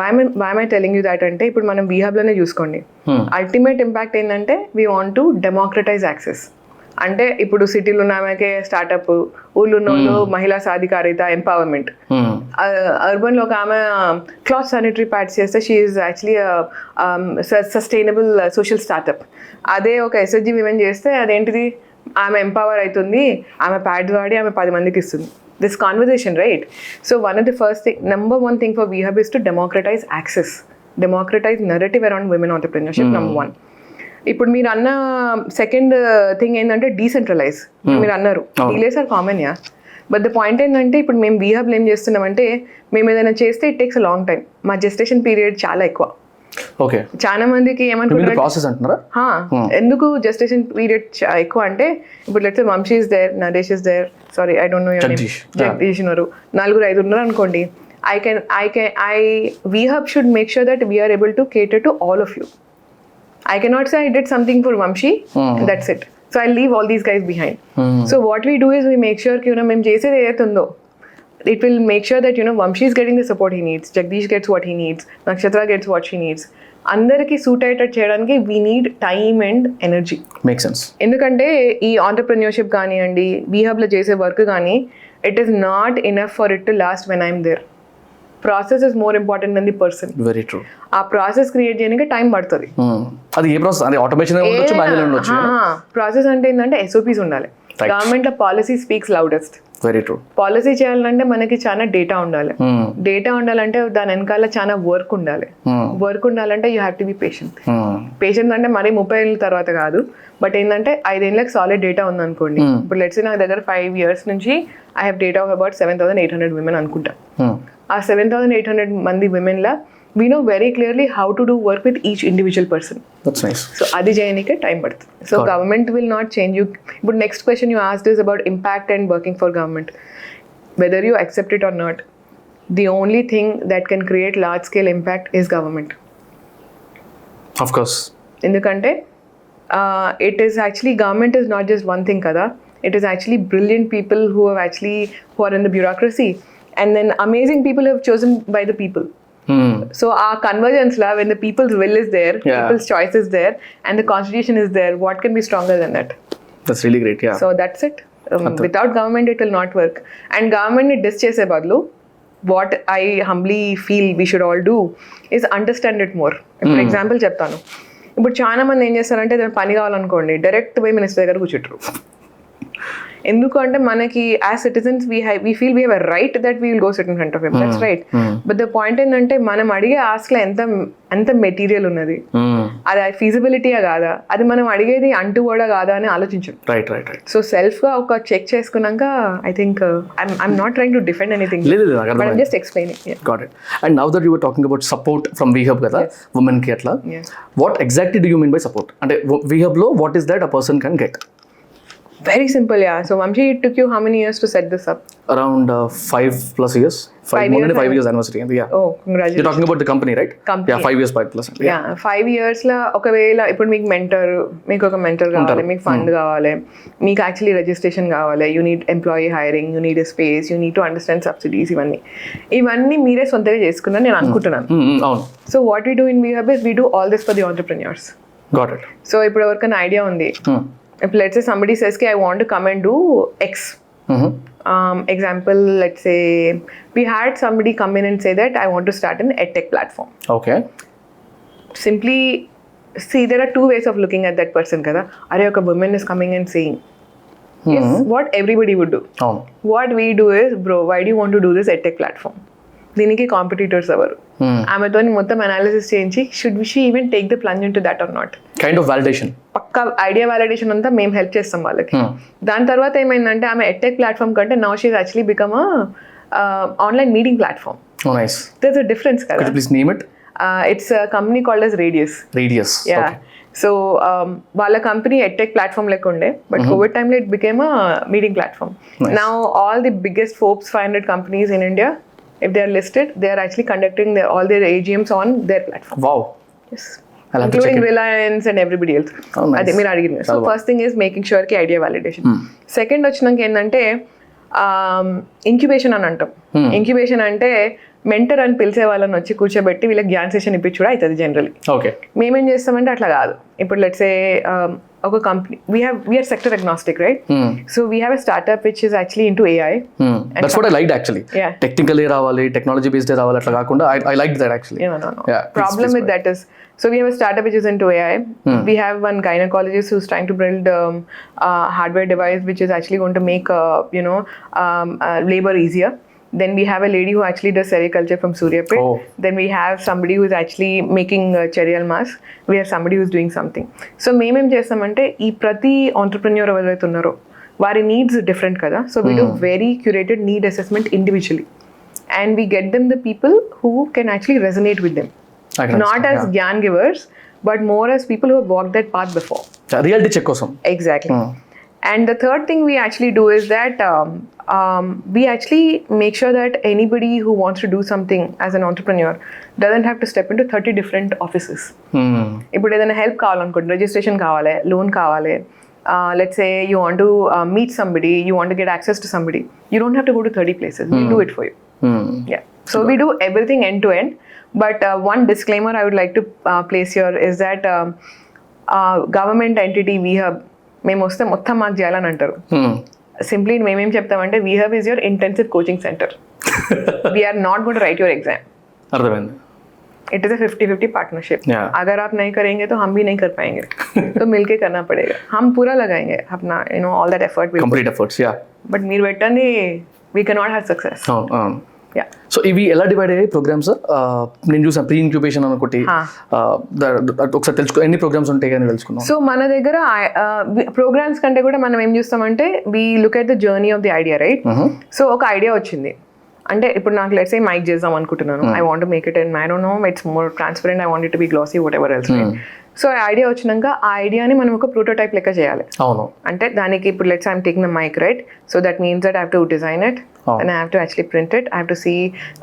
Why I telling you that అంటే ఇప్పుడు మనం WeHubలోనే చూసుకోండి, అల్టిమేట్ ఇంపాక్ట్ ఏంటంటే we want to democratize access. అంటే ఇప్పుడు సిటీలో ఉన్న ఆమెకే స్టార్ట్అప్, ఊళ్ళో ఉన్న వాళ్ళు మహిళా సాధికారిత, ఎంపవర్మెంట్. అర్బన్లో ఒక ఆమె క్లాత్ శానిటరీ ప్యాడ్స్ చేస్తే she is actually sustainable social startup. అదే ఒక SHG విమెన్ చేస్తే అదేంటిది, ఆమె ఎంపవర్ అవుతుంది, ఆమె ప్యాడ్స్ వాడి ఆమె 10 మందికి ఇస్తుంది. This conversation, right? So one of the first thing, number 1 thing for WeHub is to democratize access, democratize narrative around women entrepreneurship, number 1. ఇప్పుడు మీరు అన్న సెకండ్ థింగ్ ఏంటంటే డీసెంట్రలైజ్. మీరు అన్నారు delays are common, yeah. But the point ఏంటంటే ఇప్పుడు మేము WeHubలో ఏం చేస్తున్నామంటే మేము ఏదైనా చేస్తే it takes a long time. మా జెస్టేషన్ పీరియడ్ చాలా ఎక్కువ. చాలా మందికి ఏమనుకుంటున్నారు, ఎందుకు జెస్టేషన్ పీరియడ్ ఎక్కువ అంటే ఇప్పుడు let's say Vamsi is there, Naresh is there, sorry I don't know your name, Jagadish ఉన్నారు, 4-5 ఉన్నారు అనుకోండి. WeHub should make sure that we are able to cater to all of you. I cannot say I did something for Vamshi, and that's it. So I'll leave all these guys behind. So what we do is we make sure कि మేము చేసేది ఏదైతుందో it will make sure that Vamshi is getting the support he needs, Jagdish gets what he needs, Nakshatra gets what she needs. అందరికి సూట్ అయ్యేటట్టు చేయడానికి we need time and energy. Makes sense. ఎందుకంటే ఈ ఆంటర్ప్రెన్యూర్షిప్ కానివ్వండి, WeHubలో చేసే వర్క్ కానీ it is not enough for it to last when I'm there. Process is more important than the person. Very true. ఆ ప్రాసెస్ క్రియేట్ చేయడానికి టైం పడుతుంది. అది ఏ ప్రాసెస్? అది ఆటోమేషన్ ఉండొచ్చు, మాన్యువల్ ఉండొచ్చు. ప్రాసెస్ అంటే ఏంటంటే SOPs ఉండాలి. గవర్నమెంట్ లో policy speaks loudest. Very true. Policy చేయాలంటే మనకి చాలా డేటా ఉండాలి. డేటా ఉండాలంటే దాని వెనకాల చాలా వర్క్ ఉండాలి. వర్క్ ఉండాలంటే you have to be patient. Patient అంటే మరీ 30 ఏళ్ళ తర్వాత కాదు, బట్ ఏంటంటే 5 ఏళ్ళకి సాలిడ్ డేటా ఉంది అనుకోండి. ఇప్పుడు లెట్స్ నా దగ్గర 5 years నుంచి I have data of about 7,800 women అనుకుంటా. ఆ 7,800 మంది విమెన్లా we know very clearly how to do work with each individual person. That's nice. So adi jayanike time paduthundi. So government will not change you. But next question you asked is about impact and working for government. Whether you accept it or not, the only thing that can create large scale impact is government. Of course. Endukante it is actually, government is not just one thing kada. It is actually brilliant people who are in the bureaucracy, and then amazing people who have chosen by the people. So our convergence la, when the people's will is there, Yeah. people's choice is there, and the constitution is there, what can be stronger than that? That's really great. Yeah. So that's it. Without government, it will not work. And government ni diss chese badlu, what I humbly feel we should all do is understand it more. ఇప్పుడు ఎగ్జాంపుల్ చెప్తాను. ఇప్పుడు చాలా మంది ఏం చేస్తారంటే ఏదైనా పని కావాలనుకోండి డైరెక్ట్ పోయి మినిస్టర్ దగ్గర కూర్చుంటారు. ఎందుకంటే మనకి as citizens we feel we have a right that we will go SIT in front of him. That's right. But the point ఏంటంటే మనం అడిగే ఆస్క్లో ఎంత మెటీరియల్ ఉన్నది, అది ఫీజిబిలిటీయా కాదా, అది మనం అడిగేది అంటూ కూడా కాదా అని ఆలోచించు. రైట్. సో సెల్ఫ్గా ఒక చెక్ చేసుకున్నాక I think I'm not trying to defend anything, but I'm just explaining. Got it. And now that you were talking about support from WeHub కదా, women కి అట్లా, what exactly do you mean by support? అంటే WeHub లో what is that a person can get? Very simple, yeah. So Vamshi, it took you how many years to set this up? Around 5+ years. 5 years, 5 years anniversary. Yeah. Oh, congratulations. You're talking about the company, right? Company. Yeah, 5 years 5+. Yeah, 5 years la ఒకవేళ ఇప్పుడు మీకు ఒక మెంటర్ కావాలి, మీకు ఫండ్ కావాలి, మీకు యాక్చువల్లీ రిజిస్ట్రేషన్ కావాలి, you need employee hiring, you need a space, you need to understand subsidies, ఇవన్నీ మీరే సొంతగా చేసుకున్నాను నేను అనుకుంటున్నాను. అవును. So what we do in WeHub is we do all this for the entrepreneurs. Got it. So ఇప్పుడు ఎవరికైనా ఐడియా ఉంది, ఇప్పుడు let's say somebody says I want to come and do X. Example, let's say we had somebody come in and say that I want to start an edtech platform. Okay. Simply see, there are two ways of looking at that person kada. Are a woman is coming and saying is what everybody would do. What we do is, bro, why do you want to do this edtech platform? దీనికి కాంపిటీటర్స్ ఎవరు, ఆమెతో మొత్తం అనాలిసిస్ చేయించి should she even take the plunge into that or not, kind of validation, పక్కా ఐడియా వాలిడేషన్ అంతా మేము హెల్ప్ చేస్తాం వాళ్ళకి. దాని తర్వాత ఏమైందంటే ఆమె ఎడ్టెక్ ప్లాట్ఫామ్ కంటే now she is actually become online meeting platform. Oh, nice. There's a difference కదా. Could you please name it? It's a company called as Radius. Yeah. Okay. So వాళ్ళ కంపెనీ ఎడ్టెక్ ప్లాట్ఫామ్ లెక్క ఉండే, బట్ కోవిడ్ టైంలో it became a meeting platform. Now all the biggest Forbes 500 companies in India, if they are listed, they are actually conducting all their AGMs on their platform. Wow. Yes. Including Reliance and everybody else. Oh, nice. అదే మీరు అడిగింది. So first thing is making sure ki idea validation. Second వచ్చినాక ఏంటంటే ఇంక్యుబేషన్ అని అంటాం. ఇంక్యుబేషన్ అంటే మెంటర్ అని పిలిచే వాళ్ళని వచ్చి కూర్చోబెట్టి వీళ్ళకి జ్ఞాన సెషన్ ఇప్పించి కూడా అవుతుంది జనరలీ. ఓకే. మేమేం చేస్తామంటే అట్లా కాదు. ఇప్పుడు లెట్స్ సే ఒక company we're sector agnostic, right? So we have a startup which is actually into AI. That's what I liked actually. Yeah. Technically రావాలి, టెక్నాలజీ బేస్డ్ రావాలి, అట్లా కాకుండా I liked that actually. No. Problem with that is, so we have a startup which is into AI. We have one gynecologist who's trying to build a hardware device which is actually going to make labor easier. Then we have a lady who actually does sericulture from Suryapet. Oh. Then we have somebody who's actually making cereal mask. We have somebody who's doing something. So మేమేం చేస్తామంటే ఈ ప్రతి ఆంటర్ప్రెన్యూర్ ఎవరైతే ఉన్నారో వారి నీడ్స్ డిఫరెంట్ కదా. So we do very curated need assessment individually and we get them the people who can actually resonate with them. Not as gyan givers, but more as people who have walked that path before. Reality check kosam. Exactly. And the third thing we actually do is that we actually make sure that anybody who wants to do something as an entrepreneur doesn't have to step into 30 different offices. If there is help kaavalanunkondi, registration kaavale, loan kaavale, let's say you want to meet somebody, you want to get access to somebody, you don't have to go to 30 places. We'll do it for you. Yeah. So we do everything end to end. But one disclaimer I would like to place here is that government entity WeHub మేము వస్తే మొత్తం మాకు చేయాలని అంటారు. సింప్లీ మేమేం చెప్తామంటే WeHub is your intensive coaching center. We are not going to write your exam. అర్థమైంది. It is a 50-50 partnership. Yeah. अगर आप नहीं करेंगे तो हम भी नहीं कर पाएंगे. तो मिलके करना पड़ेगा. हम पूरा लगाएंगे अपना all that effort. Complete efforts, yeah. But మీరు పెట్టండి, we cannot have success. Yeah. So ఇవి ఎలా డివైడ్ అయ్యాయి ప్రోగ్రామ్స్? నేను చూసాను ప్రీ ఇంక్యుబేషన్ అని ఒకటి, ఒకసారి తెలుసుకో ఎన్ని ప్రోగ్రామ్స్ ఉంటాయి అని తెలుసుకున్నాం. సో మన దగ్గర ప్రోగ్రామ్స్ కంటే కూడా మనం ఏం చూస్తామంటే we look at the journey of the idea, right? So ఒక ఐడియా వచ్చింది అంటే ఇప్పుడు నాకు లెట్స్ సే మైక్ చేద్దాం అనుకుంటున్నాను. I want to make it and I don't know it's more transparent, I want it to be glassy, whatever else. So ఆ ఐడియా వచ్చినాక ఆ ఐడియాని మనం ఒక ప్రోటోటైప్ లెక్క చేయాలి. అవును. అంటే దానికి ఇప్పుడు let's I'm taking the mic, right? So that means that I have to design it and I have to actually print it. I have to see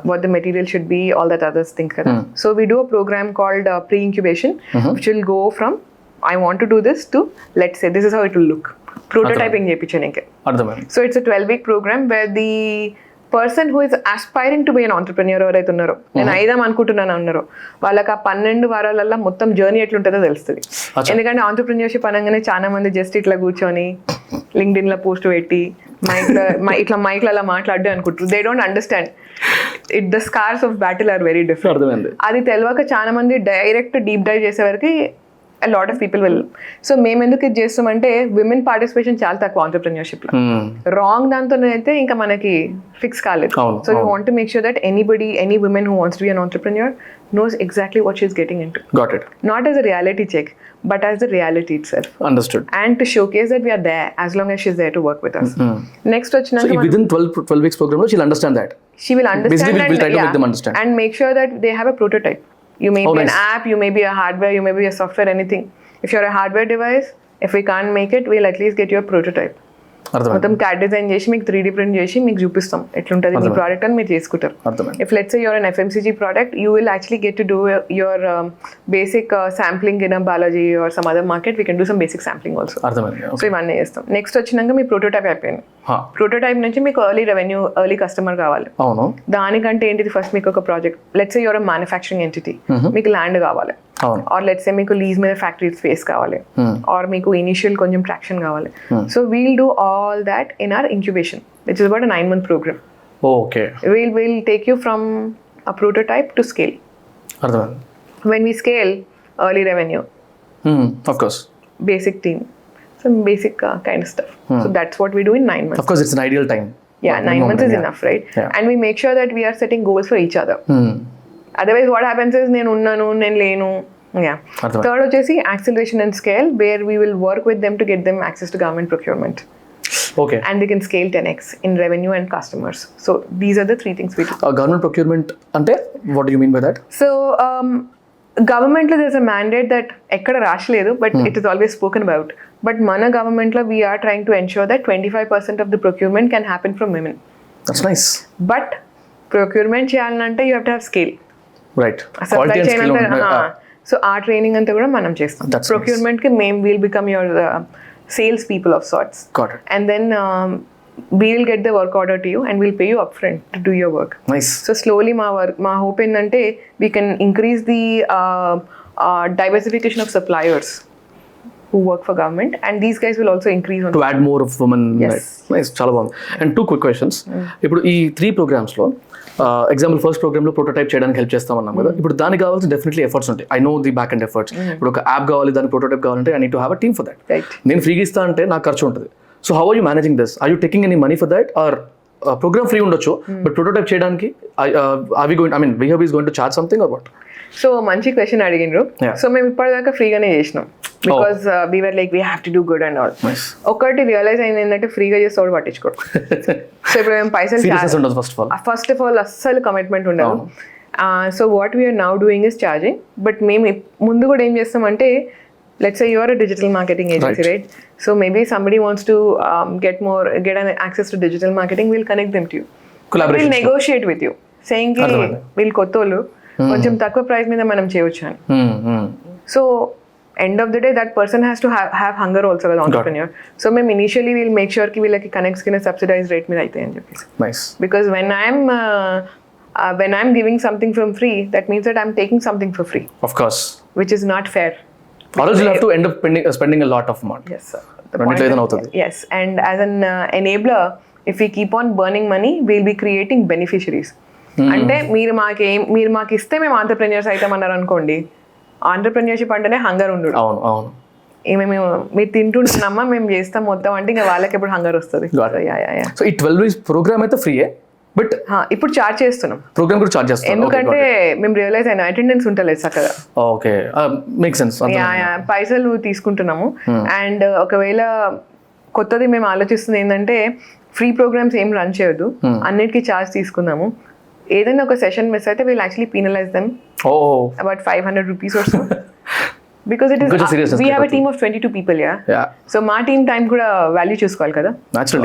what the material should be, all that other things. So we do a program called pre-incubation, which will go from I want to do this to let's say this is how it will look. Prototyping chepichanike. అర్థమైంది. So it's a 12-week program where the person who is aspiring to be an entrepreneur ఎవరైతే ఉన్నారో, నేను అయిదాం అనుకుంటున్నాను అన్నారో, వాళ్ళకి ఆ 12 వారాలల్లో మొత్తం జర్నీ ఎట్లుంటుందో తెలుస్తుంది. ఎందుకంటే ఆంటర్ప్రెన్యూర్షిప్ అనగానే చాలా మంది జస్ట్ ఇట్లా కూర్చొని లింక్డ్ఇన్ లో పోస్ట్ పెట్టి మైక్లలో మాట్లాడు అనుకుంటారు. They don't understand the scars of battle are very different. అది తెలియక చాలా మంది డైరెక్ట్ డీప్ డైవ్ చేసే వరకు a lot of people will. So మేము ఎందుకు ఇది చేస్తామంటే విమెన్ పార్టిసిపేషన్ చాలా తక్కువ ఆంటర్ప్రెన్యూర్షిప్ లో. రాంగ్ దాంతో అయితే ఇంకా మనకి ఫిక్స్ కాలేదు. So we want to make sure that any women who wants to be an entrepreneur knows exactly what she's getting into. Got it. Not as a reality check, but as the reality itself. Understood. And to showcase that we are there as long as she's there to work with us. Next So within 12 weeks program she'll understand that. She will understand. Basically we'll try to make them understand. And make sure that they have a prototype. You may be an app, you may be a hardware, you may be a software, anything. If you're a hardware device, if we can't make it, we'll at least get you a prototype. మొత్తం CAD డిజైన్ చేసి మీకు 3D ప్రింట్ చేసి మీకు చూపిస్తాం ఎట్లుంటుంది మీ ప్రోడక్ట్ అని మీరు చేసుకుంటారు. If let's say your an FMCG product, you will actually get to do your basic sampling in Balaji or some other market. We can do some basic sampling also. So ఇవన్నీ చేస్తాం. నెక్స్ట్ వచ్చినాక మీ ప్రోటోటైప్ అయిపోయింది. ప్రోటోటైప్ నుంచి మీకు ఎర్లీ కస్టమర్ కావాలి. దానికంటే ఏంటిది, ఫస్ట్ మీకు ఒక project, let's say your manufacturing entity, మీకు ల్యాండ్ కావాలి, ఆర్ లెట్స్ సే మీకు లీజ్ మీద ఫ్యాక్టరీ స్పేస్ కావాలి, ఆర్ మీకు ఇనిషియల్ కొంచెం ట్రాక్షన్ కావాలి. So we'll do all that in our incubation, which is about a 9-month program. Okay. We'll take you from a prototype to scale. When we scale, early revenue, of course, basic team, some basic kind of stuff. So that's what we do in 9 months. Of course, it's an ideal time. Yeah, 9 months is enough, right? Yeah. And we make sure that we are setting goals for each other. Otherwise what happens is నేను ఉన్నాను, నేను లేను. Yeah. Third వచ్చేసి acceleration and scale, where we will work with them to get them access to government procurement. Okay. And they can scale 10x in revenue and customers. So these are the 3 things we do. Government procurement ante, what do you mean by that? So government lo there's a mandate that ekkada rashaledu, but it is always spoken about. But mana government lo we are trying to ensure that 25% of the procurement can happen from women. That's nice. But procurement చేయాలంటే you have to have scale. Right. Supply chain anta. So our training anta kuda manam chestam. Procurement ki మేము will become your sales people of sorts. Got it. And then we'll get the work order to you and we'll pay you upfront to do your work. Nice. So slowly మా hope ఏంటంటే we can increase the diversification of suppliers who work for government, and these guys will also increase on to add more of women. Yes. Right. Nice. చాలా బాగుంది. And 2 quick questions. ఇప్పుడు ఈ 3 programs లో ఎగ్జాంపుల్ ఫస్ట్ ప్రోగ్రామ్ లో ప్రోటోటైప్ చేయడానికి హెల్ప్ చేస్తామన్నాం కదా. ఇప్పుడు దానికి కావాల్సిన డెఫినెట్లీ ఎఫర్ట్స్ ఉంటాయి. I know the backend efforts. ఇప్పుడు ఒక యాప్ కావాలి, దానికి ప్రోటోటైప్ కావాలంటే I need to have a team for that. నేను ఫ్రీగా ఇస్తా అంటే నాకు ఖర్చు ఉంటుంది. So how are you managing this? Are you taking any money for that, or program free ఉండొచ్చు బట్ ప్రోటోటైప్ చేయడానికి WeHub is going to charge something or what? So మంచి క్వశ్చన్ అడిగిండ్రు. సో మేము ఇప్పటిదాకా ఫ్రీగానే చేసినాం, because we were like we have to do good and all. ఒకటి రియలైజ్ అయింది ఏంటంటే ఫ్రీగా చేస్తే వాడు పట్టించుకోడు. సో ఇప్పుడు మేము పైసలు ఫస్ట్ ఆఫ్ ఆల్ అస్సలు కమిట్మెంట్ ఉండదు. So what we're now doing is charging. But మేము ముందు కూడా ఏం చేస్తామంటే, let's say you are a digital marketing agency, right? So maybe somebody wants to get an access to digital marketing, we'll connect them to you. We'll negotiate with you, saying ki we'll kottolu కొంచెం తక్కువ ప్రైస్ మీద మనం చేయొచ్చు అని. So end of the day that person has to have hunger also as entrepreneur. So మేము initially we'll make sure ki వీళ్ళకి connects కింద subsidized rate మీద అయితే అని చెప్పేసి. Nice. Because when I'm giving something from free, that means that I'm taking something for free. Of course. Which is not fair. Or else you'll have to end up spending a lot of money. Yes, sir. Yes, and as an enabler, if we keep on burning money, we'll be creating beneficiaries. అంటే మీరు మాకు ఇస్తే మేము ఆంటర్ప్రెన్యూర్స్ అవుతామన్నారు అనుకోండి. ఆంటర్ప్రెన్యూర్షిప్ అంటేనే హంగర్ ఉండు. అవును. మేము మీరు తింటుంటున్నామా, మేము చేస్తాం మొత్తం అంటే ఇంకా వాళ్ళకి ఎప్పుడు హంగర్ వస్తుంది. సో ఈ 12 weeks ప్రోగ్రామ్ అయితే ఫ్రీయే, బట్ ఇప్పుడు చార్జ్ చేస్తున్నాం. ప్రోగ్రామ్ కూడా చార్జ్ చేస్తాం ఎందుకంటే మేము రియలైజ్ అయినా అటెండెన్స్ ఉంటలేదు చక్కగా. Okay, make sense. పైసలు తీసుకుంటున్నాము. అండ్ ఒకవేళ కొత్తది మేము ఆలోచిస్తుంది ఏంటంటే, ఫ్రీ ప్రోగ్రామ్స్ ఏం రన్ చేయొద్దు, అన్నిటికీ చార్జ్ తీసుకుందాము. ఏదైనా ఒక సెషన్ మిస్ అయితే we'll actually penalize them about 500 rupees or so. Because it is we have a team of 22 people. So మా టీమ్ టైం కూడా వాల్యూ చూసుకోవాలి కదా,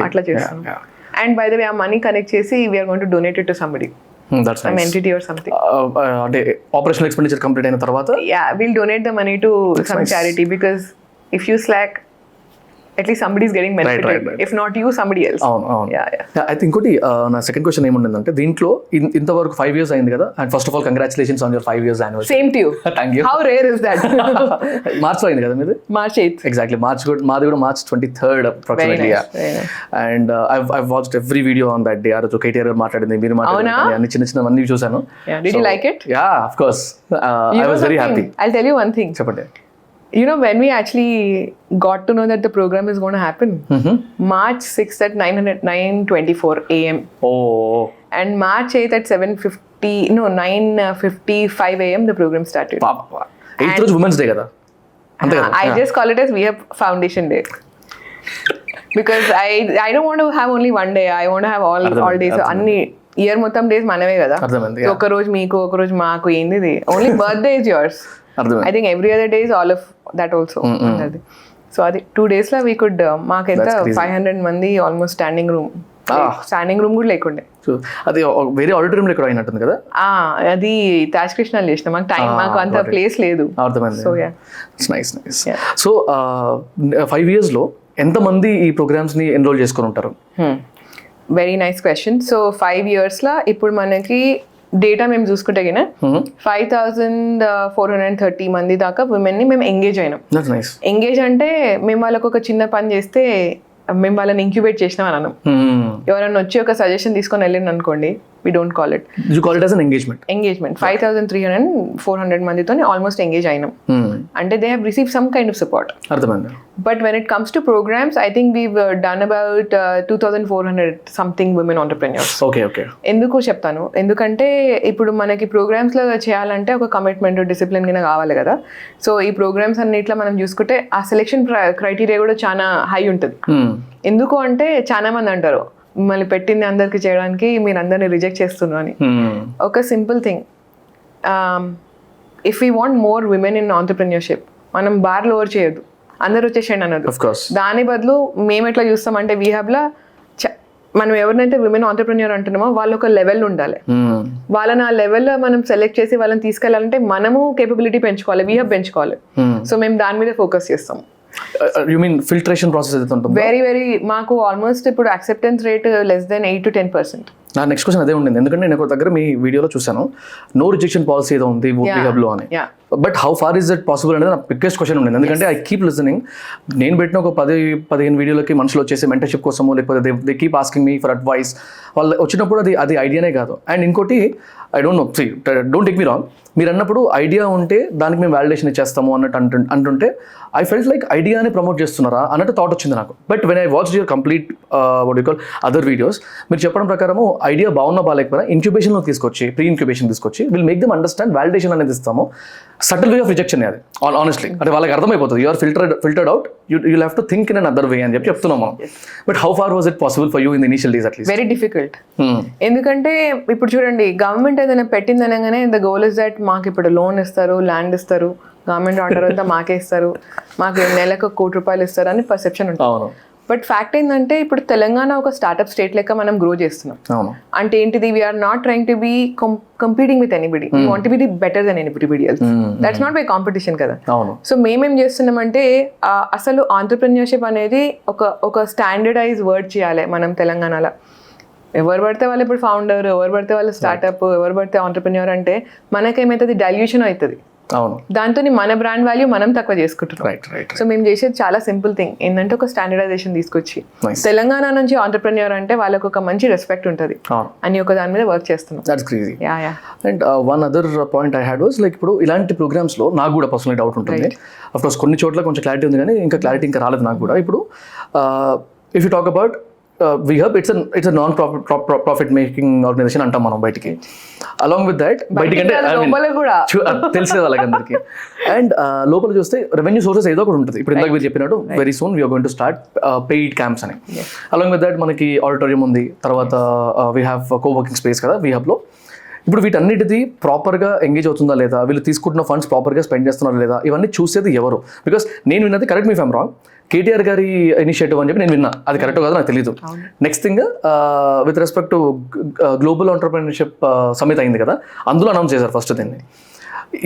అట్లా చేస్తాం. And by the way, our money connect chesi, we are going to donate it to somebody. That's some nice. entity or something. Operational expenditure complete అయిన తర్వాత we'll donate the money to some charity, because if you slack, at least somebody is getting benefited, if not you somebody else. అవును. అయితే ఇంకోటి నా సెకండ్ క్వశ్చన్ ఏముంటుందంటే, దీంట్లో ఇంతవరకు 5 years అయింది కదా, and first of all congratulations on your 5 years anniversary. Same to you. Thank you. How rare is that? March అయింది కదా మీది? March 8th. ఎగ్జాక్ట్లీ. మాది కూడా March 23rd approximately. And I watched every video on that day. ఆ రోజు కేటీఆర్ గారు మాట్లాడింది, మీరు మాట్లాడింది, అన్ని చిన్న చిన్న అన్ని చూసాను. Did you like it? Yeah, of course. I was very happy. I'll tell you one thing. చెప్పండి. You know, when we actually got to know that the program is going to happen, March 6th at 9:24 a.m. Oh. And March 8th at 9:55 a.m. the program started. 8th రోజు ఉమెన్స్ డే కదా, అంతే కదా? I just call it as WeHub Foundation Day. Because I don't want to have only one day. I want to have all days. So అన్ని ఇయర్ మొత్తం డేస్ మనమే కదా. ఒక రోజు మీకు, ఒక రోజు మాకు, ఏంది ఇది? Only birthday is yours. I think every other day is all of that also. So అది 2 days లో we could మాకెంత 500 మంది ఆల్మోస్ట్ స్టాండింగ్ రూమ్ కూడా లేకుండే. అది వేరే ఆడిటోరియం లో అయినట్టుంది కదా. అది తాజ్ కృష్ణ చేసిన, మాకు అంత ప్లేస్ లేదు. So nice. సో 5 years లో ఎంత మంది ఈ ప్రోగ్రామ్స్ ని ఎన్రోల్ చేసుకొని ఉంటారు? Very nice question. So 5 years లో ఇప్పుడు మనకి డేటా మేము చూసుకుంటే గిన 5,430 మంది దాకా women ని మేము ఎంగేజ్ అయినాం. ఎంగేజ్ అంటే మేము వాళ్ళకు ఒక చిన్న పని చేస్తే మేము వాళ్ళని ఇంక్యుబేట్ చేసినాం అని అన్నాం. ఎవరైనా వచ్చి ఒక సజెషన్ తీసుకొని వెళ్ళింది అనుకోండి, we don't call it. You call it as an engagement. 5,300-400 మందితో ఆల్మోస్ట్ ఎంగేజ్ అయినాం. అంటే they have received some kind of support. అర్థమైంది. But when it comes to programs, I think we've done about 2,400 something women entrepreneurs. Okay. ఎందుకు చెప్తాను, ఎందుకంటే ఇప్పుడు మనకి ప్రోగ్రామ్స్ లో చేయాలంటే ఒక కమిట్మెంట్, డిసిప్లిన్ కింద కావాలి కదా. సో ఈ ప్రోగ్రామ్స్ అన్నిట్లో మనం చూసుకుంటే ఆ సెలెక్షన్ క్రైటీరియా కూడా చాలా హై ఉంటుంది. ఎందుకు అంటే చాలా మంది అంటారు, మిమ్మల్ని పెట్టింది అందరికి చేయడానికి, మీరు అందరిని రిజెక్ట్ చేస్తున్నారు అని. ఒక simple thing, if you want more women in entrepreneurship, మనం బార్ లోవర్ చేయొద్దు, అందరు వచ్చేసేయండి అన్నది. దాని బదులు మేము ఎట్లా చూస్తామంటే వీహబ్లో మనం ఎవరినైతే విమెన్ ఆంటర్ప్రెన్యూర్ అంటున్నామో వాళ్ళు ఒక లెవెల్ ఉండాలి. వాళ్ళని ఆ లెవెల్లో మనం సెలెక్ట్ చేసి వాళ్ళని తీసుకెళ్ళాలంటే మనము కేపబిలిటీ పెంచుకోవాలి, వీహబ్ పెంచుకోవాలి. సో మేము దాని మీద ఫోకస్ చేస్తాం. You mean filtration process ఏదైతే ఉంటుందో? వెరీ మాకు ఆల్మోస్ట్ ఇప్పుడు acceptance rate less than 8 to 10%. నా నెక్స్ట్ క్వశ్చన్ అదే ఉండింది, ఎందుకంటే నేను ఒక దగ్గర మీ వీడియోలో చూసాను, నో రిజెక్షన్ పాలసీ ఏదో ఉంది వీహబ్లో అని. But how far is that possible అనేది నా బిగ్గెస్ట్ క్వశ్చన్ ఉండింది. ఎందుకంటే ఐ కీప్ లిసనింగ్, నేను పెట్టిన ఒక 10-15 వీడియోలకి మనుషులు వచ్చేసి మెంటర్షిప్ కోసమో లేకపోతే they keep asking me for advice. వాళ్ళు వచ్చినప్పుడు అది ఐడియానే కాదు. అండ్ ఇంకోటి, I don't no, don't take me wrong, మీరు అన్నప్పుడు ఐడియా ఉంటే దానికి మేము వ్యాలిడేషన్ ఇచ్చేస్తాము అన్నట్టు అంటుంటే ఐ ఫెల్ట్ లైక్ ఐడియాని ప్రమోట్ చేస్తున్నారా అన్నట్టు థాట్ వచ్చింది నాకు. But when I watch your complete what you call other videos, మీరు చెప్పడం ప్రకారము ఐడియా బాగున్నా బాగాలేకపోయినా ఇంక్యుబేషన్లో తీసుకొచ్చి, ప్రీ ఇంక్యుబేషన్ తీసుకొచ్చి will make them understand, validation అనేది ఇస్తాము. సటిల్ వే ఆఫ్ రిజెక్షన్ అది ఆనెస్ట్లీ, అంటే వాళ్ళకి అర్థమైపోతుంది, you're filtered out, you have to think in an other way అని చెప్తున్నాం మనం. But how far was it possible for you in the initial days at least? Very difficult. ఎందుకంటే ఇప్పుడు చూడండి, గవర్నమెంట్ ఏదైనా పెట్టింది అనగానే ద గోల్ ఇస్ దట్ మాకు ఇప్పుడు లోన్ ఇస్తారు, ల్యాండ్ ఇస్తారు, గవర్నమెంట్ ఆర్డర్ అంతా మాకే ఇస్తారు, మాకు నెలకు 1 కోటి రూపాయలు ఇస్తారు అని పర్సెప్షన్ ఉంటుంది. బట్ ఫ్యాక్ట్ ఏంటంటే ఇప్పుడు తెలంగాణ ఒక స్టార్ట్అప్ స్టేట్ లెక్క మనం గ్రో చేస్తున్నాం. అంటే ఏంటిది, we're not trying to be competing with anybody, we want to be the better than anybody else. That's not by competition కదా. సో మేమేం చేస్తున్నామంటే అసలు ఆంటర్ప్రెన్యూర్షిప్ అనేది ఒక స్టాండర్డైజ్ వర్డ్ చేయాలి మనం తెలంగాణలో. ఎవరు పడితే వాళ్ళు ఇప్పుడు ఫౌండర్, ఎవరు పడితే వాళ్ళు స్టార్ట్అప్, ఎవరు పడితే ఆంటర్ప్రెన్యూర్ అంటే మనకేమవుతుంది, డైల్యూషన్ అవుతుంది. దాంతో మన బ్రాండ్ వాల్యూ మనం తక్కువ చేసుకుంటున్నాం. సో మేము చేసేది చాలా సింపుల్ థింగ్ ఏంటంటే ఒక స్టాండర్డైజేషన్ తీసుకొచ్చి తెలంగాణ నుంచి ఆంటర్ప్రెన్యూర్ అంటే వాళ్ళకి ఒక మంచి రెస్పెక్ట్ ఉంటుంది అని ఒక దాని మీద వర్క్ చేస్తున్నాం. And one other point I had was like, ఇప్పుడు ఇలాంటి ప్రోగ్రామ్స్ లో నాకు కూడా పర్సనల్ డౌట్ ఉంటుంది. అఫ్ కోర్స్ కొన్ని చోట్ల కొంచెం క్లారిటీ ఉంది, కానీ ఇంకా క్లారిటీ ఇంకా రాలేదు నాకు కూడా. ఇప్పుడు if you talk about WeHub, it's a non-profit making organization అంటాం మనం బయటికి. అలాంగ్ విత్ దట్ బయటికి అంటే తెలిసే వాళ్ళకి అందరికి. అండ్ లోపల చూస్తే రెవెన్యూ సోర్సెస్ ఏదో ఒకటి ఉంటుంది. ఇప్పుడు ఇందాక మీరు చెప్పినట్టు very soon we're going to start paid camps అని. అలాంగ్ విత్ దట్ మనకి ఆడిటోరియం ఉంది, తర్వాత వీ హ్యావ్ కోవర్కింగ్ స్పేస్ కదా వీహబ్లో. ఇప్పుడు వీటన్నిటిది ప్రాపర్గా ఎంగేజ్ అవుతుందా లేదా, వీళ్ళు తీసుకుంటున్న ఫండ్స్ ప్రాపర్గా స్పెండ్ చేస్తున్నారా లేదా, ఇవన్నీ చూసేది ఎవరు? బికాస్ నేను విన్నది, correct me if I'm wrong, KTR గారి ఇనిషియేటివ్ అని చెప్పి నేను విన్నా. అది కరెక్ట్ కాదు నాకు తెలియదు. Next thing, with respect to global entrepreneurship summit అయింది కదా, అందులో అనౌన్స్ చేశారు ఫస్ట్ దీన్ని.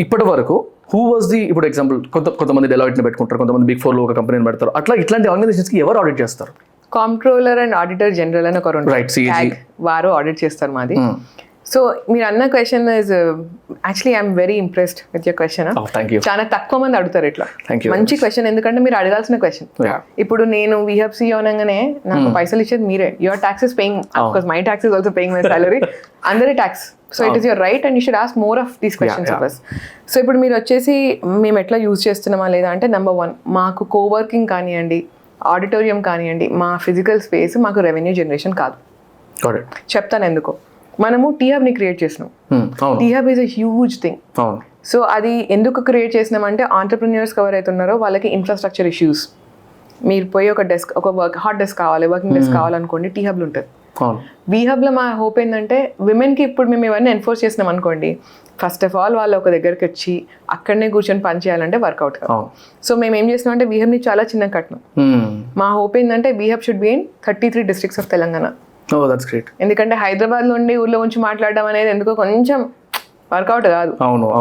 ఇప్పటి వరకు హూ వాజ్ ది, ఇప్పుడు ఎగ్జాంపుల్ కొంతమంది డెలాయిట్ని పెట్టుకుంటారు, కొంతమంది బిగ్ ఫోర్లో ఒక కంపెనీని పెడతారు, అట్లా ఇట్లాంటి ఆర్గనైజేషన్స్కి ఎవరు ఆడిట్ చేస్తారు? కాంప్ట్రోలర్ అండ్ ఆడిటర్ జనరల్ అని ఒకరు Right, CAG. వారు ఆడిట్ చేస్తారు మాది. సో మీరు అన్న question is actually I'm very impressed with your question. Thank you. చాలా తక్కువ మంది అడుగుతారు ఇట్లా. Thank you. మంచి క్వశ్చన్, ఎందుకంటే మీరు అడగాల్సిన క్వశ్చన్. ఇప్పుడు నేను WeHub CEO అనగానే నాకు పైసలు ఇచ్చేది మీరే. Your tax is paying, because my tax is also paying my salary, అందరి tax. So it is your right and you should ask more of these questions of us. So ఇప్పుడు మీరు వచ్చేసి మేము ఎట్లా యూజ్ చేస్తున్నామా లేదా అంటే, నెంబర్ 1 మాకు కోవర్కింగ్ కానివ్వండి, ఆడిటోరియం కానివ్వండి, మా ఫిజికల్ స్పేస్ మాకు రెవెన్యూ జనరేషన్ కాదు. చెప్తాను ఎందుకో. మనము టీహబ్ని క్రియేట్ చేసినాం. T Hub is a huge thing. So అది ఎందుకు క్రియేట్ చేసినామంటే, ఆంటర్ప్రిన్యూర్స్ ఎవరైతే ఉన్నారో వాళ్ళకి ఇన్ఫ్రాస్ట్రక్చర్ ఇష్యూస్, మీరు పోయి ఒక డెస్క్, ఒక హాట్ డెస్క్ కావాలి, వర్కింగ్ డెస్క్ కావాలనుకోండి, టీహబ్లో ఉంటుంది. WeHubలో మా హోప్ ఏంటంటే, విమెన్కి ఇప్పుడు మేము ఇవన్నీ ఎన్ఫోర్స్ చేసినాం అనుకోండి, ఫస్ట్ ఆఫ్ ఆల్ వాళ్ళు ఒక దగ్గరికి వచ్చి అక్కడనే కూర్చొని పని చేయాలంటే వర్కౌట్ కాదు. సో మేము ఏం చేసినాం అంటే, WeHubని చాలా చిన్న కట్టినాం. మా హోప్ ఏంటంటే, WeHub should be in 33 districts of Telangana. ఎందుకంటే హైదరాబాద్ నుండి ఊర్లో ఉంచి మాట్లాడడం అనేది ఎందుకో కొంచెం వర్కౌట్ కాదు.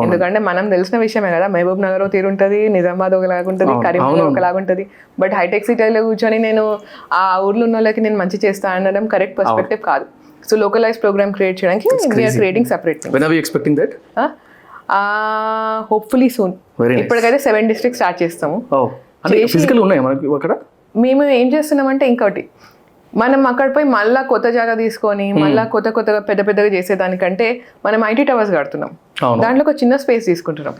ఎందుకంటే మనం తెలిసిన విషయమే కదా, మహబూబ్ నగర్ తీరుంటది, నిజామాబాద్ ఒకలాగుంటది, కరీంనగర్ ఒకలాగుంటది. బట్ హైటెక్ సిటీలో కూర్చొని నేను ఆ ఊర్లో ఉన్న వాళ్ళకి నేను మంచి చేస్తా అనడం కరెక్ట్ పర్స్పెక్టివ్ కాదు. సో లోకలైజ్ ప్రోగ్రామ్ క్రియేట్ చేయడానికి we're creating separate. Hopefully soon. ఇప్పటికైతే 7 districts స్టార్ట్ చేస్తాము. మేము ఏం చేస్తున్నామంటే, ఇంకోటి మనం అక్కడ పోయి మళ్ళీ కొత్త జాగా తీసుకొని మళ్ళీ కొత్తగా పెద్దగా చేసేదానికంటే మనం ఐటీ టవర్స్ కడుతున్నాం, దాంట్లో ఒక చిన్న స్పేస్ తీసుకుంటున్నాం.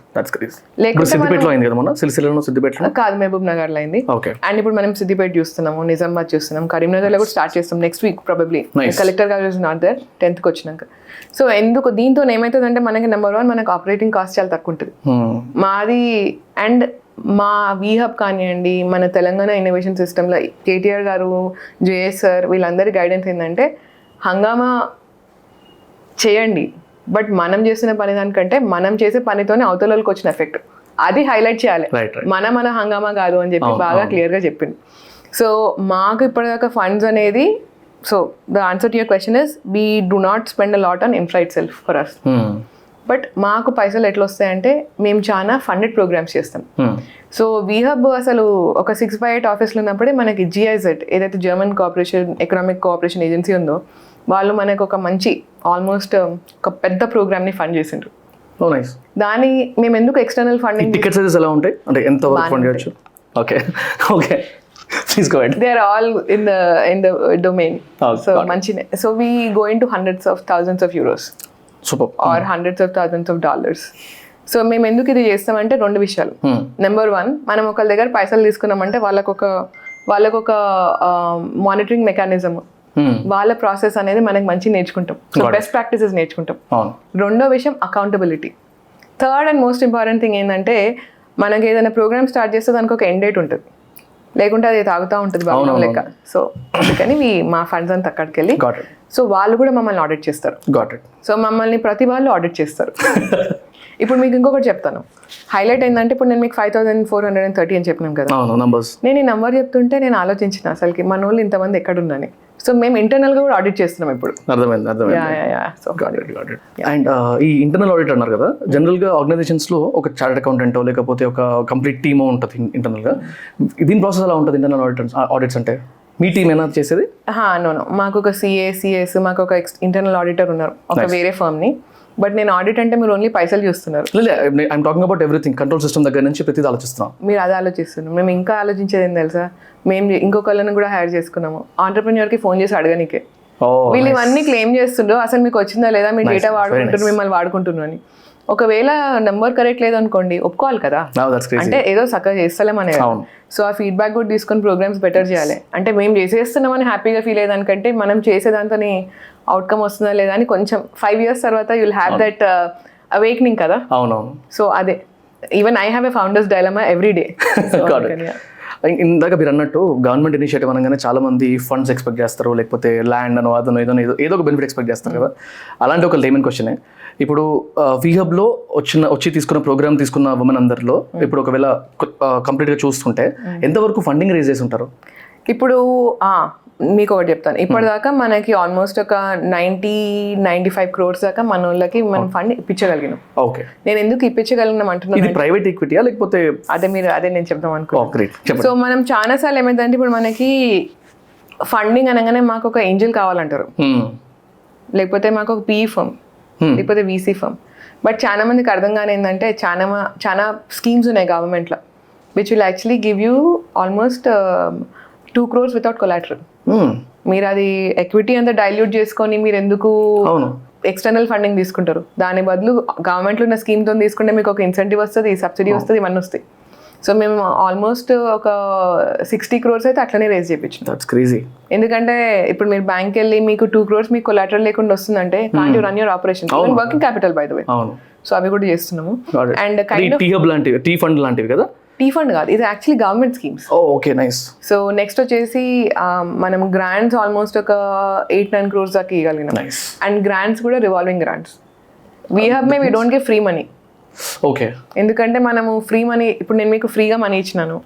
కాదు, మహబూబ్ నగర్ లో అయింది. అండ్ ఇప్పుడు మనం సిద్దిపేట చూస్తున్నాము, నిజామాబాద్ చూస్తున్నాం, కరీంనగర్ లో కూడా స్టార్ట్ చేస్తాం నెక్స్ట్ వీక్ ప్రాబబ్లీ. కలెక్టర్ గారు నాట్ దేర్ 10th వచ్చినాక. సో ఎందుకు దీంతో ఏమవుతుందంటే, మనకి నెంబర్ 1 మనకు ఆపరేటింగ్ కాస్ట్ చాలా తక్కువ ఉంటుంది మాది. అండ్ మా WeHub కానివ్వండి, మన తెలంగాణ ఇన్నోవేషన్ సిస్టంలో కేటీఆర్ గారు, జేఎస్ సార్, వీళ్ళందరి గైడెన్స్ ఏంటంటే, హంగామా చేయండి, బట్ మనం చేస్తున్న పని దానికంటే మనం చేసే పనితోనే అవతలకి వచ్చిన ఎఫెక్ట్ అది హైలైట్ చేయాలి. మన హంగామా కాదు అని చెప్పి బాగా క్లియర్గా చెప్పింది. సో మాకు ఇప్పటిదాకా ఫండ్స్ అనేది, so the answer to your question is, we do not spend a lot on infra itself for us. But మాకు పైసలు ఎట్లా వస్తాయంటే, మేము చాలా ఫండెడ్ ప్రోగ్రామ్స్ చేస్తాం. సో WeHub అసలు ఒక 6/8 ఆఫీస్లో ఉన్నప్పుడే మనకి GIZ, ఏదైతే జర్మన్ ఎకనామిక్ కోఆపరేషన్ ఏజెన్సీ ఉందో, వాళ్ళు మనకు ఒక మంచి ఆల్మోస్ట్ ఒక పెద్ద ప్రోగ్రామ్ని ఫండ్ చేసిండ్రు. దాని మేము ఎందుకు ఎక్స్టర్నల్ ఫండింగ్, టికెట్ సైజెస్ ఎలా ఉంటాయి అంటే ఎంత ఫండ్ చేయొచ్చు? Okay please go ahead. They are all in the domain. So manchine. So we go into hundreds of thousands of euros. Super. Or hundreds of thousands of dollars. So మేము ఎందుకు ఇది చేస్తామంటే 2 విషయాలు. నెంబర్ 1, మనం ఒకళ్ళ దగ్గర పైసలు తీసుకున్నామంటే వాళ్ళకొక మానిటరింగ్ మెకానిజం, వాళ్ళ ప్రాసెస్ అనేది మనకి మంచి నేర్చుకుంటాం. సో బెస్ట్ ప్రాక్టీసెస్ నేర్చుకుంటాం. రెండో విషయం accountability. Third and most important thing ఏంటంటే, మనకి ఏదైనా ప్రోగ్రామ్ స్టార్ట్ చేస్తే దానికి ఒక ఎండ్ డేట్ ఉంటుంది, లేకుంటే అది తాగుతూ ఉంటుంది బాగా లెక్క. సో అందుకని మా ఫండ్స్ అంతా అక్కడికి వెళ్ళి, సో వాళ్ళు కూడా మమ్మల్ని ఆడిట్ చేస్తారు. సో మమ్మల్ని ప్రతి వాళ్ళు ఆడిట్ చేస్తారు. ఇప్పుడు మీకు ఇంకొకటి చెప్తాను, హైలైట్ ఏంటంటే, ఇప్పుడు నేను మీకు 5430 అని చెప్పినాం కదా, నేను ఈ నెంబర్ చెప్తుంటే నేను ఆలోచించిన అసలుకి మన వాళ్ళు ఇంతమంది ఎక్కడున్నాను. సో మేము ఇంటర్నల్ గా కూడా ఆడిట్ చేస్తున్నాం ఇప్పుడు. అర్థమైంది. అండ్ ఈ ఇంటర్నల్ ఆడిట్ అన్నారు కదా, జనరల్ గా ఆర్గనైజేషన్స్ లో ఒక చార్టెడ్ అకౌంటెంట్ లేకపోతే ఒక కంప్లీట్ టీమ్ ఉంటుంది ఇంటర్నల్ గా. దీని ప్రాసెస్ ఎలా ఉంటుంది ఇంటర్నల్ ఆడిట్స్ అంటే? మీ టీమ్ ఏనా చేసేది? నో, మాకు ఒక CA, CS, మాకు ఒక ఇంటర్నల్ ఆడిటర్ ఉన్నారు ఒక వేరే ఫర్మ్ ని. బట్ నేను ఆడిట్ అంటే మీరు ఓన్లీ పైసలు చూస్తున్నారు. I'm talking about everything, control system దగ్గర నుంచి ప్రతిదీ ఆలోచిస్తున్నాం. మీరు అది ఆలోచిస్తున్నారు. మేము ఇంకా ఆలోచించేది ఏం తెలుసా, మేము ఇంకొకళ్ళని కూడా హైర్ చేసుకున్నాము ఆంటర్ప్రెన్యూర్కి ఫోన్ చేసి అడగనికే. వీళ్ళు ఇవన్నీ క్లెయిమ్ చేస్తుండ్రు, అసలు మీకు వచ్చిందా లేదా, మీ డేటా వాడుకుంటున్నారు, మిమ్మల్ని వాడుకుంటున్నారు అని. ఒకవేళ నెంబర్ కరెక్ట్ లేదనుకోండి, ఒప్పుకోవాలి కదా, అంటే ఏదో చక్కగా చేస్తలేం అనేది. సో ఆ ఫీడ్బ్యాక్ కూడా తీసుకొని ప్రోగ్రామ్స్ బెటర్ చేయాలి. అంటే మేము చేసేస్తున్నామని హ్యాపీగా ఫీల్ అయ్యేదానికంటే, మనం చేసేదాంతో అవుట్కమ్ వస్తుందా లేదా అని కొంచెం 5 years తర్వాత you will have that awakening కదా. సో అదే, even I have a founders dilemma every day. ఇందాక మీరు అన్నట్టు గవర్నమెంట్ ఇనిషియేటివ్ అనగానే చాలా మంది ఫండ్స్ ఎక్స్పెక్ట్ చేస్తారు, లేకపోతే ల్యాండ్ అనో అదనో ఏదో ఒక బెనిఫిట్ ఎక్స్పెక్ట్ చేస్తారు కదా. అలాంటి ఒక లేమన్ క్వశ్చనే, ఇప్పుడు WeHubలో వచ్చి తీసుకున్న ప్రోగ్రామ్ తీసుకున్న ఉమెన్ అందరిలో ఇప్పుడు ఒకవేళ కంప్లీట్గా చూసుకుంటే ఎంతవరకు ఫండింగ్ రేజ్ చేసి ఉంటారు? ఇప్పుడు మీకు ఒకటి చెప్తాను, ఇప్పటిదాకా మనకి ఆల్మోస్ట్ ఒక 90-95 crores దాకా మన వాళ్ళకి మనం ఫండ్ ఇప్పించగలిగినాం. ఓకే, నేను ఎందుకు ఇప్పించగలిగినాం ఇది అంటున్నాను, ప్రైవేట్ ఈక్విటీయా లేకపోతే? అదే నేను చెప్దాం అనుకో. గ్రేట్, సో చెప్పండి. మనం చాలా సార్లు ఏమైందంటే ఇప్పుడు మనకి ఫండింగ్ అనగానే మాకు ఒక ఏంజల్ కావాలంటారు, లేకపోతే మాకు ఒక PE ఫర్మ్, లేకపోతే VC ఫర్మ్. బట్ చాలా మందికి అర్థం కాని ఏంటంటే చాలా స్కీమ్స్ ఉన్నాయి గవర్నమెంట్లో which will actually give you almost 2 crores without collateral. మీరు అది ఎక్విటీ అంతా డైల్యూట్ చేసుకొని మీరు ఎందుకు ఎక్స్టర్నల్ ఫండింగ్ తీసుకుంటారు? దాని బదులు గవర్నమెంట్లో ఉన్న స్కీమ్తో తీసుకుంటే మీకు ఒక ఇన్సెంటివ్ వస్తుంది, సబ్సిడీ వస్తుంది, ఇవన్నీ వస్తాయి. సో మేము ఆల్మోస్ట్ ఒక 60 crores అయితే అట్లనే రేజ్ చేయించాం. That's crazy. ఎందుకంటే ఇప్పుడు మీరు బ్యాంక్ వెళ్ళి మీకు 2 crores మీకు కొలాటరల్ లేకుండా వస్తుందంటే can't you run your operation, working capital by the way. So అవి కూడా చేస్తున్నాము. అండ్ కైండ్ ఆఫ్ టీ-హబ్ లాంటివి, టీ ఫండ్ లాంటివి కదా? టీ ఫండ్ కాదు, ఇది actually government schemes. Okay, nice. So next వచ్చేసి మనం గ్రాంట్స్ ఆల్మోస్ట్ ఒక 8-9 crores దాకా ఇవ్వగలిగినాం. అండ్ గ్రాంట్స్ కూడా revolving grants. WeHub may we don't give free money. Okay, ఎందుకంటే మనము ఫ్రీ మనీ, ఇప్పుడు నేను మీకు ఫ్రీగా మనీ ఇచ్చినాను,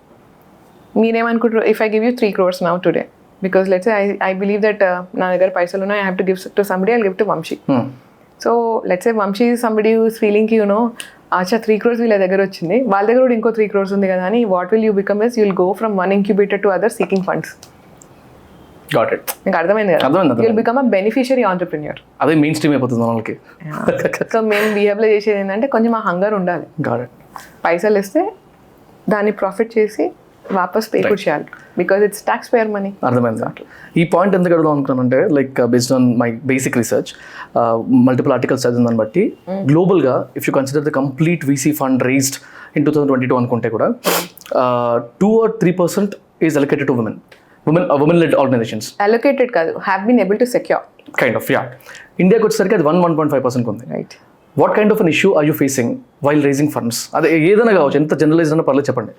మీరేమనుకుంటారు, if I give you 3 crores now today because let's I believe that నా దగ్గర పైసలు ఉన్నాయి, I have to give to somebody, I give to Vamshi. So let's say Vamshi somebody who's feeling కి అచ్చా 3 crores వీళ్ళ దగ్గర వచ్చింది, వాళ్ళ దగ్గర కూడా ఇంకో 3 crores ఉంది కదా అని, what will you become is you will go from one incubator to other seeking funds. Got it. మీకు అర్థమైంది కదా? You will become a beneficiary entrepreneur. అదే మెయిన్ స్ట్రీమ్ అయిపోతుంది వాళ్ళకి. సో మేము WeHubలో చేసేది ఏంటంటే కొంచెం ఆ హంగర్ ఉండాలి. Got it. పైసలు ఇస్తే దాన్ని ప్రాఫిట్ చేసి వాపస్ పే కూడా చేయాలి, because it's tax payer money. అర్థమైంది. ఈ పాయింట్ ఎందుకు అడుగుదాం అనుకున్నానంటే like based on my basic research, multiple articles చదివిన దాన్ని బట్టి గ్లోబల్గా if you consider the complete VC fund raised in 2022 అనుకుంటే కూడా 2 or 3% is allocated to women led organizations. Allocated కాదు, have been able to secure kind of. Yeah, ఇండియాకి వచ్చేసరికి అది 1.5% ఉంది. Right. What kind of an issue are you facing while raising funds? అదే ఏదైనా కావచ్చు, ఎంత జనరలైజ్ అయినా పర్లేదు, చెప్పండి.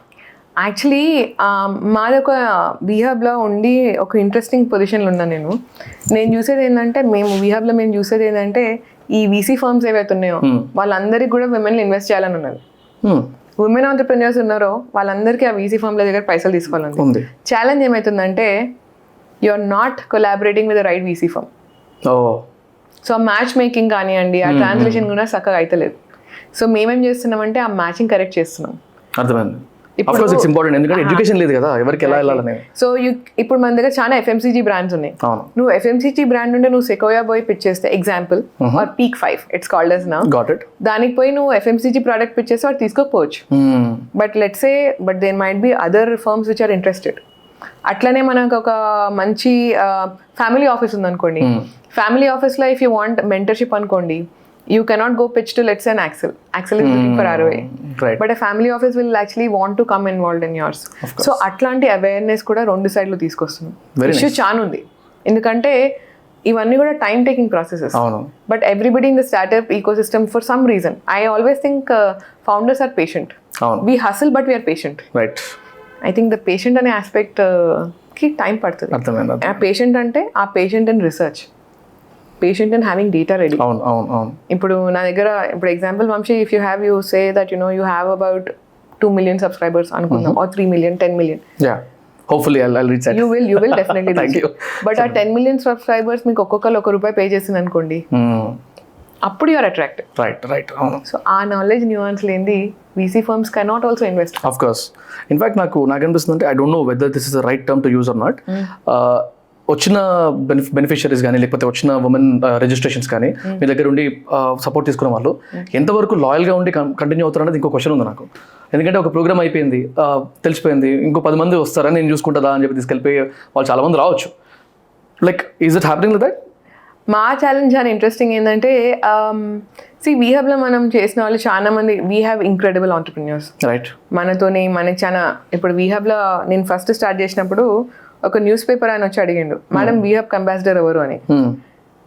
యాక్చువల్లీ మాది ఒక WeHubలో ఉండి ఒక ఇంట్రెస్టింగ్ పొజిషన్లో ఉన్నాను నేను చూసేది ఏంటంటే, WeHubలో మేము చూసేది ఏంటంటే ఈ VC ఫర్మ్స్ ఏవైతే ఉన్నాయో వాళ్ళందరికీ కూడా విమెన్లో ఇన్వెస్ట్ చేయాలని ఉన్నది. ఉమెన్ ఆంటర్ప్రెన్యూర్స్ ఉన్నారో వాళ్ళందరికీ ఆ VC ఫర్మ్ల దగ్గర పైసలు తీసుకోవాలని. ఛాలెంజ్ ఏమవుతుందంటే you are not collaborating with the right VC firm. So ఆ మ్యాచ్ మేకింగ్ కానివ్వండి, ఆ ట్రాన్స్లేషన్ కూడా చక్కగా అవుతలేదు. సో మేమేం చేస్తున్నామంటే ఆ మ్యాచింగ్ కరెక్ట్ చేస్తున్నాం. అర్థమైంది. ఇట్స్ ఇంపార్టెంట్, ఎందుకంటే ఎడ్యుకేషన్ లేదు కదా ఎవరికి ఎలా వెళ్ళాలని. సో ఇప్పుడు మన దగ్గర చాలా FMCG బ్రాండ్స్ ఉన్నాయి. నువ్వు FMCG బ్రాండ్ ఉంటే నువ్వు సెకోయా పోయి పిచ్ చేస్తే example, or Peak 5 it's called as now. Got it. దానికి పోయి నువ్వు FMCG ప్రోడక్ట్ పిచ్ చేస్తే వాడు తీసుకోకపోవచ్చు. But let's say but there might be other firms which are interested. అట్లనే మనకు ఒక మంచి ఫ్యామిలీ ఆఫీస్ ఉందనుకోండి, ఫ్యామిలీ ఆఫీస్లో ఇఫ్ యూ వాంట్ మెంటర్షిప్ అనుకోండి, you cannot go pitch to let's say an Axel is looking for ROA, right, but a family office will actually want to come involved in yours. So అట్లాంటి అవేర్నెస్ కూడా రెండు సైడ్లు తీసుకొస్తుంది. ఇష్యూ చాలా ఉంది, ఎందుకంటే ఇవన్నీ కూడా time taking processes. But everybody in the startup ecosystem for some reason, I always think founders are patient. We hustle but we're patient. Right. I think the patient అనే ఆస్పెక్ట్ కి టైం పడుతుంది. ఆ పేషెంట్ అంటే ఆ patient in research, patient and having data ready. ఇప్పుడు నా దగ్గర ఇప్పుడు example Vamsi, if you have you say that you have about 2 million subscribers అనుకుందాం, or 3 million, 10 million. Hopefully I'll reach that. You will definitely reach. Thank you. But ఆ 10 million సబ్స్క్రైబర్స్ మీకు ఒక్కొక్కరు ₹1 పే చేసింది అనుకోండి, అప్పుడు యూఆర్ అట్రాక్టివ్. రైట్. సో ఆ నాలెడ్జ్ న్యూయాన్స్ లేనిది VC firms cannot also invest. Of course. In fact నాకు అనిపిస్తుంది అంటే, I don't know whether this is the right term to use or not. వచ్చిన బెనిఫిషరీస్ కానీ లేకపోతే వచ్చిన ఉమెన్ రిజిస్ట్రేషన్స్ కానీ మీ దగ్గర ఉండి సపోర్ట్ తీసుకున్న వాళ్ళు ఎంతవరకు లాయల్గా ఉండి కంటిన్యూ అవుతారు అనేది ఇంకో క్వశ్చన్ ఉంది నాకు. ఎందుకంటే ఒక ప్రోగ్రామ్ అయిపోయింది, తెలిసిపోయింది, ఇంకో 10 మంది వస్తారని నేను చూసుకుంటుందా అని చెప్పి తీసుకెళ్ళిపోయి వాళ్ళు చాలా మంది రావచ్చు. Like is it happening like that? మా ఛాలెంజ్ చాలా ఇంట్రెస్టింగ్ ఏంటంటే, WeHubలో మనం చేసిన వాళ్ళు చాలా మంది, we have incredible entrepreneurs. Right. మనకి చాలా ఇప్పుడు WeHubలో నేను ఫస్ట్ స్టార్ట్ చేసినప్పుడు ఒక న్యూస్ పేపర్ ఆయన వచ్చి అడిగిండు, మేడం WeHub అంబాసిడర్ ఎవరు అని.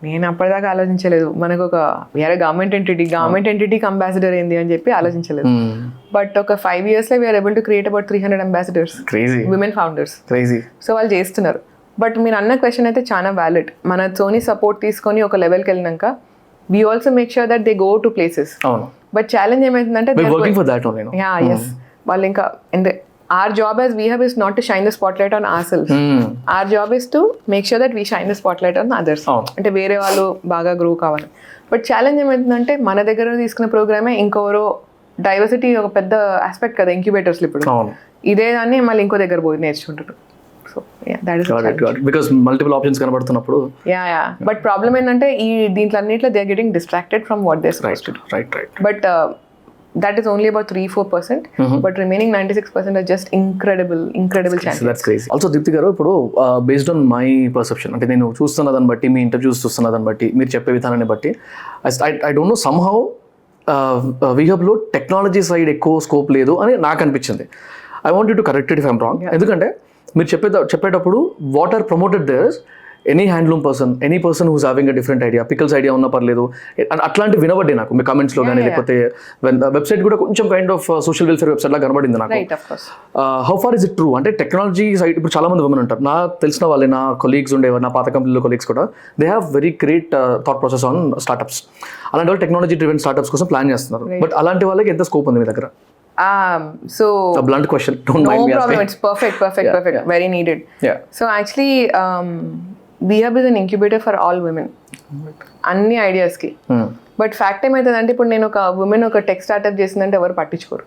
నేను అప్పటిదాకా ఆలోచించలేదు, మనకు ఒక వేరే గవర్నమెంట్ ఎంటిటీకి అంబాసిడర్ ఏంది అని చెప్పి ఆలోచించలేదు. బట్ ఒక 5 yearsలో we are able to create about 300 ambassadors, women founders. So వాళ్ళు చేస్తున్నారు. బట్ మీరు అన్న క్వశ్చన్ అయితే చాలా వ్యాలిడ్. మన సోనీ సపోర్ట్ తీసుకొని ఒక లెవెల్కి వెళ్ళినాక we also make sure that they go to places. But challenge ఏమైతుందంటే, ఎస్, వాళ్ళు ఇంకా our job as WeHub is not to shine the spotlight on ourselves. Our job is to make sure that we shine the spotlight on others. అంటే వేరే వాళ్ళు బాగా గ్రో కావాలి. బట్ ఛాలెంజ్ ఏమవుతుందంటే మన దగ్గర తీసుకున్న ప్రోగ్రామే ఇంకెవరో డైవర్సిటీ ఒక పెద్ద ఆస్పెక్ట్ కదా ఇంక్యుబేటర్స్లో ఇప్పుడు. ఇదే దాన్ని మళ్ళీ ఇంకో దగ్గర పోయి నేర్చుకుంటారు. So that is because multiple options కనబడుతున్నప్పుడు. యా బట్ ప్రాబ్లం ఏంటంటే ఈ దీంట్లో అన్నిట్లో they are getting distracted from what they supposed to do. Right. But that is only about 3-4%, but remaining 96% are just incredible champions. That's crazy. Also Deepthi garu ఇప్పుడు based on my perception అంటే నేను చూస్తున్న దాన్ని బట్టి మీ ఇంటర్వ్యూస్ చూస్తున్న దాన్ని బట్టి మీరు చెప్పే విధానాన్ని బట్టి I don't know somehow WeHub లో టెక్నాలజీ సైడ్ ఎక్కువ స్కోప్ లేదు అని నాకు అనిపించింది. I want you to correct it if I'm wrong. ఎందుకంటే మీరు చెప్పేటప్పుడు what are promoted there any handloom person, any person who's having a different idea, pickles idea ఉన్నా పర్లేదు అట్లాంటి వినబడ్డాయి నాకు మీ కమెంట్స్లో కానీ, లేకపోతే వెబ్సైట్ కూడా కొంచెం kind of social welfare website లా కనబడింది నాకు. How far is it true? అంటే టెక్నాలజీ సైడ్ ఇప్పుడు చాలా మంది ఉమెన్ ఉంటారు, నా తెలిసిన వాళ్ళే, నా కొలీగ్స్ ఉండేవారు, నా పాత కంపెనీలో కొలీగ్స్ కూడా, they have very great thought process on startups. అలాంటి వాళ్ళు టెక్నాలజీ డ్రివెన్ స్టార్టప్స్ కోసం ప్లాన్ చేస్తున్నారు. బట్ అలాంటి వాళ్ళకి ఎంత స్కోప్ ఉంది మీ దగ్గర? So a blunt question, don't mind me problem. asking. It's perfect. Very needed. So actually WeHub is an incubator for all women, అన్ని ఐడియాస్ కి. బట్ ఫ్యాక్ట్ ఏమవుతుందంటే ఇప్పుడు నేను ఒక ఉమెన్ ఒక టెక్ స్టార్ట్అప్ చేసిందంటే ఎవరు పట్టించుకోరు,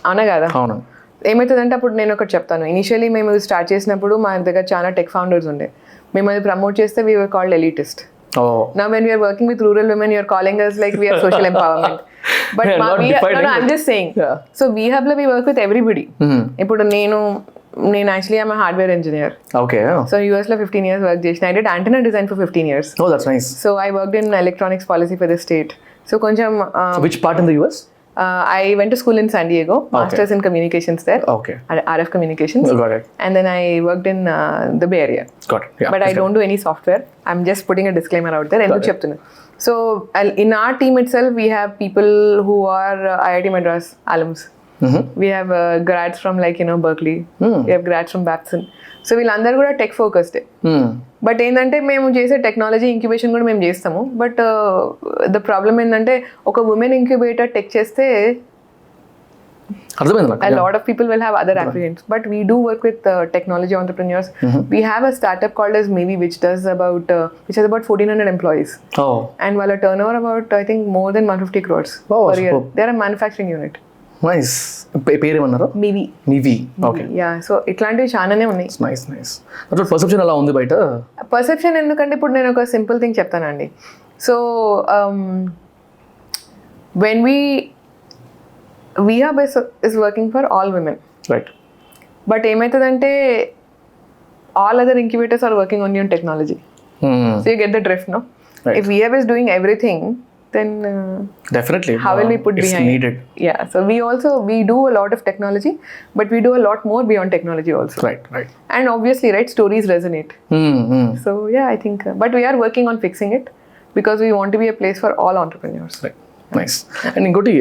అవునా కదా? ఏమవుతుందంటే అప్పుడు నేను ఒకటి చెప్తాను. ఇనిషియలీ మేము స్టార్ట్ చేసినప్పుడు మా దగ్గర చాలా టెక్ ఫౌండర్స్ ఉండే, మేము అది ప్రమోట్ చేస్తే we were called elitist. Now when we are working with rural women, you are calling us like we are social empowerment. But I'm just saying. So WeHub lo we work with everybody. ఇప్పుడు నేను actually I'm a hardware engineer. Okay. So US lo 15 years work చేసిన. I did antenna design for 15 years. Oh, that's nice. So I worked in electronics policy for the state. So koncham which part in the US? I went to school in San Diego, masters in communications there. Okay. RF communications. Got it. And then I worked in the Bay Area. Got it. Yeah. But I don't do any software. I'm just putting a disclaimer out there. Endu cheptunna. So in our team itself, we have people who are IIT Madras alums. We have grads from Berkeley. We have grads from Babson. So వీళ్ళందరూ కూడా టెక్ ఫోకస్డ్. బట్ ఏంటంటే మేము చేసే టెక్నాలజీ ఇంక్యుబేషన్ కూడా మేము చేస్తాము. బట్ ద ప్రాబ్లమ్ ఏంటంటే ఒక ఉమెన్ ఇంక్యుబేటర్ టెక్ చేస్తే a lot of people will have other apprehensions. But we do work with technology entrepreneurs. We have a startup called as Maybe, which has about 1,400 employees. And while a turnover about I think more than 150 crores per year. They are a manufacturing unit. Nice. పేరు ఏమన్నారు? మీవి. ఓకే. యా. సో ఇట్లాంటివి చాలానే ఉన్నాయి. నైస్. అసలు పర్సెప్షన్ ఎలా ఉంది బయట? పర్సెప్షన్ ఎందుకంటే ఇప్పుడు నేను ఒక సింపుల్ థింగ్ చెప్తానండి. So when WeHub is working for all women. Right. But ఏమవుతుందంటే all other incubators are working only on technology. So you get the drift, no? Right. If WeHub is doing everything, then definitely how will we put it's behind needed. Yeah, so we do a lot of technology, but we do a lot more beyond technology also. Right. And obviously, right, stories resonate. So yeah, I think but we are working on fixing it because we want to be a place for all entrepreneurs. Right. Nice. And Ingoti,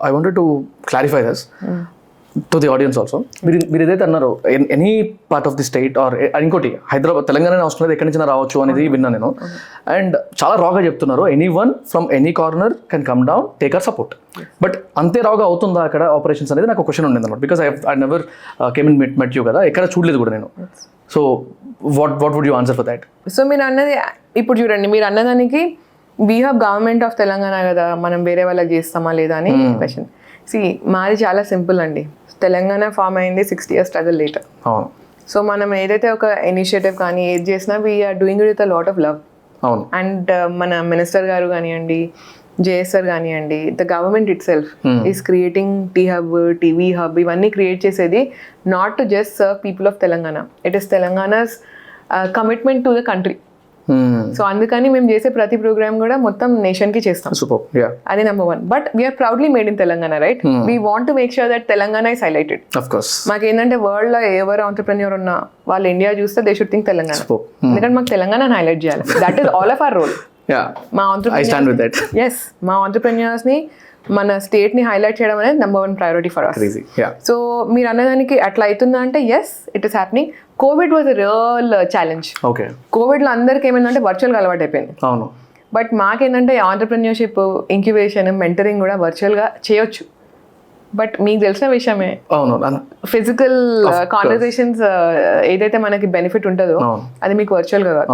I wanted to clarify this to the audience also. మీరు ఏదైతే అన్నారో any part of the state or ఇంకోటి హైదరాబాద్, తెలంగాణ అవసరం లేదు, ఎక్కడి నుంచి రావచ్చు అనేది విన్నా నేను. అండ్ చాలా రాగా చెప్తున్నారు, any one from any corner can come down, take our support. But అంతే రాగా అవుతుందా అక్కడ ఆపరేషన్స్ అనేది నాకు క్వశ్చన్ ఉండేది అనమాట. Because I never came in met you కదా, ఎక్కడ చూడలేదు కూడా నేను. So what would you answer for that? So మీరు అన్నది ఇప్పుడు చూడండి, మీరు అన్నదానికి WeHub గవర్నమెంట్ ఆఫ్ తెలంగాణ కదా, మనం వేరే వాళ్ళకి చేస్తామా లేదా అని క్వశ్చన్. మాది చాలా సింపుల్ అండి. తెలంగాణ ఫామ్ అయింది 60 years స్ట్రగల్ లేటర్. సో మనం ఏదైతే ఒక ఇనిషియేటివ్ కానీ ఏది చేసినా we're doing it with a lot of love. And మన మినిస్టర్ గారు కానివ్వండి, జేఎస్ఆర్ కానివ్వండి, the government itself is creating WeHub ఇవన్నీ క్రియేట్ చేసేది not to just serve people of Telangana. It is Telangana's commitment to the country. So అందుకని మేము చేసే ప్రతి ప్రోగ్రామ్ కూడా మొత్తం నేషన్ కి చేస్తాం. అది number 1. But we're proudly made in Telangana, right? We want to make sure that Telangana is highlighted. మాకేంటంటే వరల్డ్ లో ఎవరు ఆంటర్ప్రెన్యూర్ ఉన్నా వాళ్ళు ఇండియా చూస్తే దే షుడ్ థింక్ తెలంగాణ. ఎందుకంటే మాకు తెలంగాణ హైలైట్ చేయాలి. That is all of our role. మా ఆంటర్ప్రెన్యూర్స్ ని, మన స్టేట్ ని హైలైట్ చేయడం అనేది number 1 priority for us. So మీరు అన్నదానికి అట్లా అవుతుందా అంటే yes, it is happening. Covid was a real challenge. Covid లో అందరికి ఏమైందంటే వర్చువల్ గా అలవాటు అయిపోయింది. బట్ మాకేంటంటే ఆంటర్ప్రెన్యూర్షిప్, ఇంక్యుబేషన్, మెంటరింగ్ కూడా వర్చువల్ గా చేయొచ్చు. బట్ మీకు తెలిసిన విషయమే, అవును, ఫిజికల్ కాన్వర్సేషన్స్ ఏదైతే మనకి బెనిఫిట్ ఉంటుందో అది మీకు వర్చువల్ గా.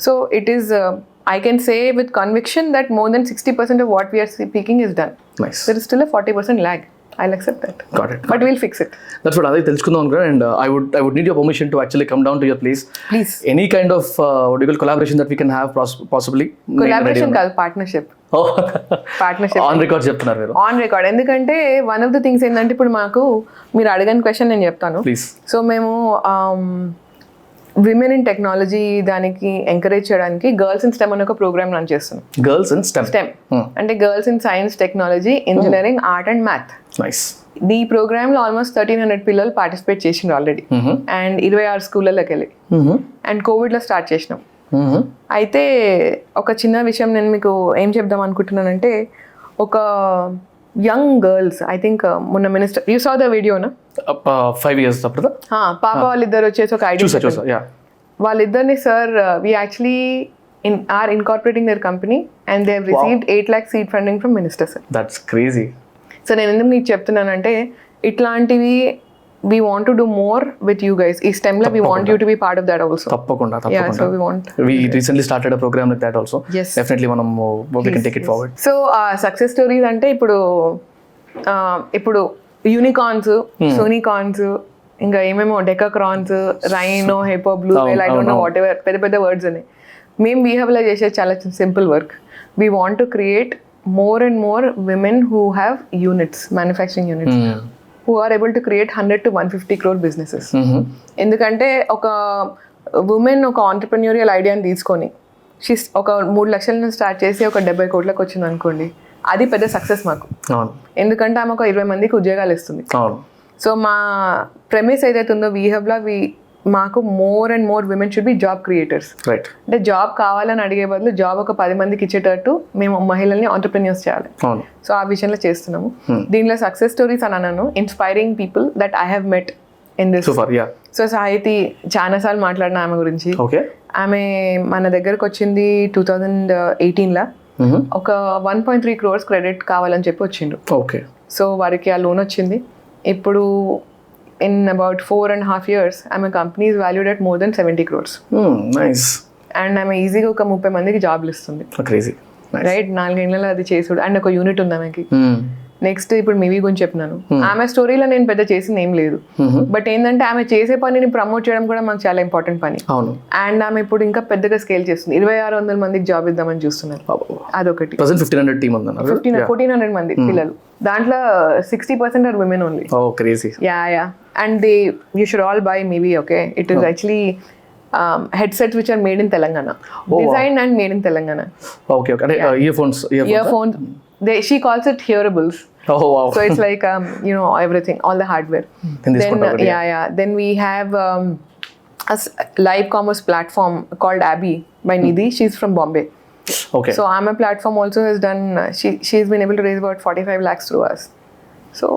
So it is I can say with conviction that more than 60% of what we are speaking is done. Nice. There is still a 40% lag. I'll accept that. Got it. But we'll fix it. That's what I తెలుసుకుందాం అనుకున్నాను. And I would need your permission to actually come down to your place. Please. Any kind of what do you call collaboration that we can have possibly? Collaboration కాదు, partnership. Oh. Partnership. On record చెప్తున్నారు మీరు. On record. ఎందుకంటే one of the things ఏంటంటే ఇప్పుడు మాకు మీరు అడగని క్వశ్చన్ నేను చెప్తాను. Please. సో మేము విమెన్ ఇన్ టెక్నాలజీ దానికి ఎంకరేజ్ చేయడానికి గర్ల్స్ ఇన్ స్టెమ్ అనే ఒక ప్రోగ్రామ్ రన్ చేస్తున్నాం. గర్ల్స్ ఇన్ స్టెమ్ అంటే girls in science, technology, engineering, art and math. Nice. ఈ ప్రోగ్రామ్ లో ఆల్మోస్ట్ 1300 పిల్లలు పార్టిసిపేట్ చేసిండ్రు ఆల్రెడీ. అండ్ 26 స్కూళ్ళకి వెళ్ళి అండ్ కోవిడ్ లో స్టార్ట్ చేసినాం. అయితే ఒక చిన్న విషయం నేను మీకు ఏం చెప్దాం అనుకుంటున్నానంటే, ఒక యంగ్ గర్ల్స్, ఐ థింక్ మొన్న మినిస్టర్ యూ సా ద వీడియోనా 5 years అప్పుడు పాప వాళ్ళిద్దరు వచ్చేసి ఒక ఐడియా వాళ్ళిద్దరిని sir we actually are incorporating their company and they have received 8 lakh seed funding from minister sir. That's crazy. So నేను ఎందుకు మీకు చెప్తున్నానంటే ఇట్లాంటివి we want to do more with you guys. ఈ STEM లో we want you to be part of that also. తప్పకుండా. Yeah, so we recently started a program like that also. Yes. Definitely మనం we can take it forward. So success stories అంటే ఇప్పుడు యూనికార్న్స్, సోనికార్న్స్, ఇంకా ఏమేమో decacorns, rhino, hippo, blue whale, I don't know whatever పెద్ద పెద్ద వర్డ్స్ ఉన్నాయి. మేము WeHub లో చేసే చాలా simple work. We want to create more and more women who have units, manufacturing units. Who are able to create 100 to 150 crore businesses. ఎందుకంటే ఒక ఉమెన్ ఒక ఆంటర్ప్రెన్యూరియల్ ఐడియాని తీసుకొని ఒక 3 లక్షల నుంచి స్టార్ట్ చేసి ఒక 70 కోట్లకు వచ్చింది అనుకోండి, అది పెద్ద సక్సెస్ మాకు. ఎందుకంటే ఆమె ఒక 20 మందికి ఉద్యోగాలు ఇస్తుంది. సో మా ప్రెమిస్ ఏదైతే ఉందో WeHub లో మాకు more and more women should be job creators. అంటే జాబ్ కావాలని అడిగే బదులు జాబ్ ఒక 10 మందికి ఇచ్చేటట్టు మేము మహిళల్ని ఆంటర్ప్రెన్యూర్స్ చేయాలి. సో ఆ విషయంలో చేస్తున్నాము. దీనిలో సక్సెస్ స్టోరీస్ అని అన్నాను, inspiring people that I have met in this. So Sahithi చాలా సార్లు మాట్లాడిన ఆమె గురించి. ఆమె మన దగ్గరకు వచ్చింది 2018లో. ఒక 1.3 crores క్రెడిట్ కావాలని చెప్పి వచ్చిండు. సో వారికి ఆ లోన్ వచ్చింది. ఇప్పుడు in about 4.5 years, I'm a company is valued at more than 70 crores. Nice. And I'm ఈజీగా ఒక 30 మందికి జాబ్లు ఇస్తుంది. Crazy. Nice. రైట్, 4 ఏళ్ళలో అది చేసుడు. అండ్ ఒక యూనిట్ ఉంది ఆమెకి. నెక్స్ట్ ఇప్పుడు మీవి గురించి చెప్పినాను. ఆమె స్టోరీలో నేను పెద్ద చేసింది ఏం లేదు, బట్ ఏంటంటే ఆమె చేసే పనిని ప్రమోట్ చేయడం కూడా మాకు చాలా ఇంపార్టెంట్ పని. అండ్ ఆమె ఇప్పుడు ఇంకా పెద్దగా స్కేల్ చేస్తుంది. 2600 మందికి జాబ్ ఇద్దామని చూస్తున్నారు. అదొకటి. 1400 మంది పిల్లలు, దాంట్లో 60% are women only. Yeah and you should all buy మీవి. Okay, it is actually headsets which are made in Telangana, designed and made in Telangana. Okay. Earphones. She calls it hearables. Oh wow. So it's like everything, all the hardware. Then we have a live commerce platform called Abby by Nidhi. She's from Bombay. Okay. So I'm a platform also has done. She's been able to raise about 45 lakhs through us. So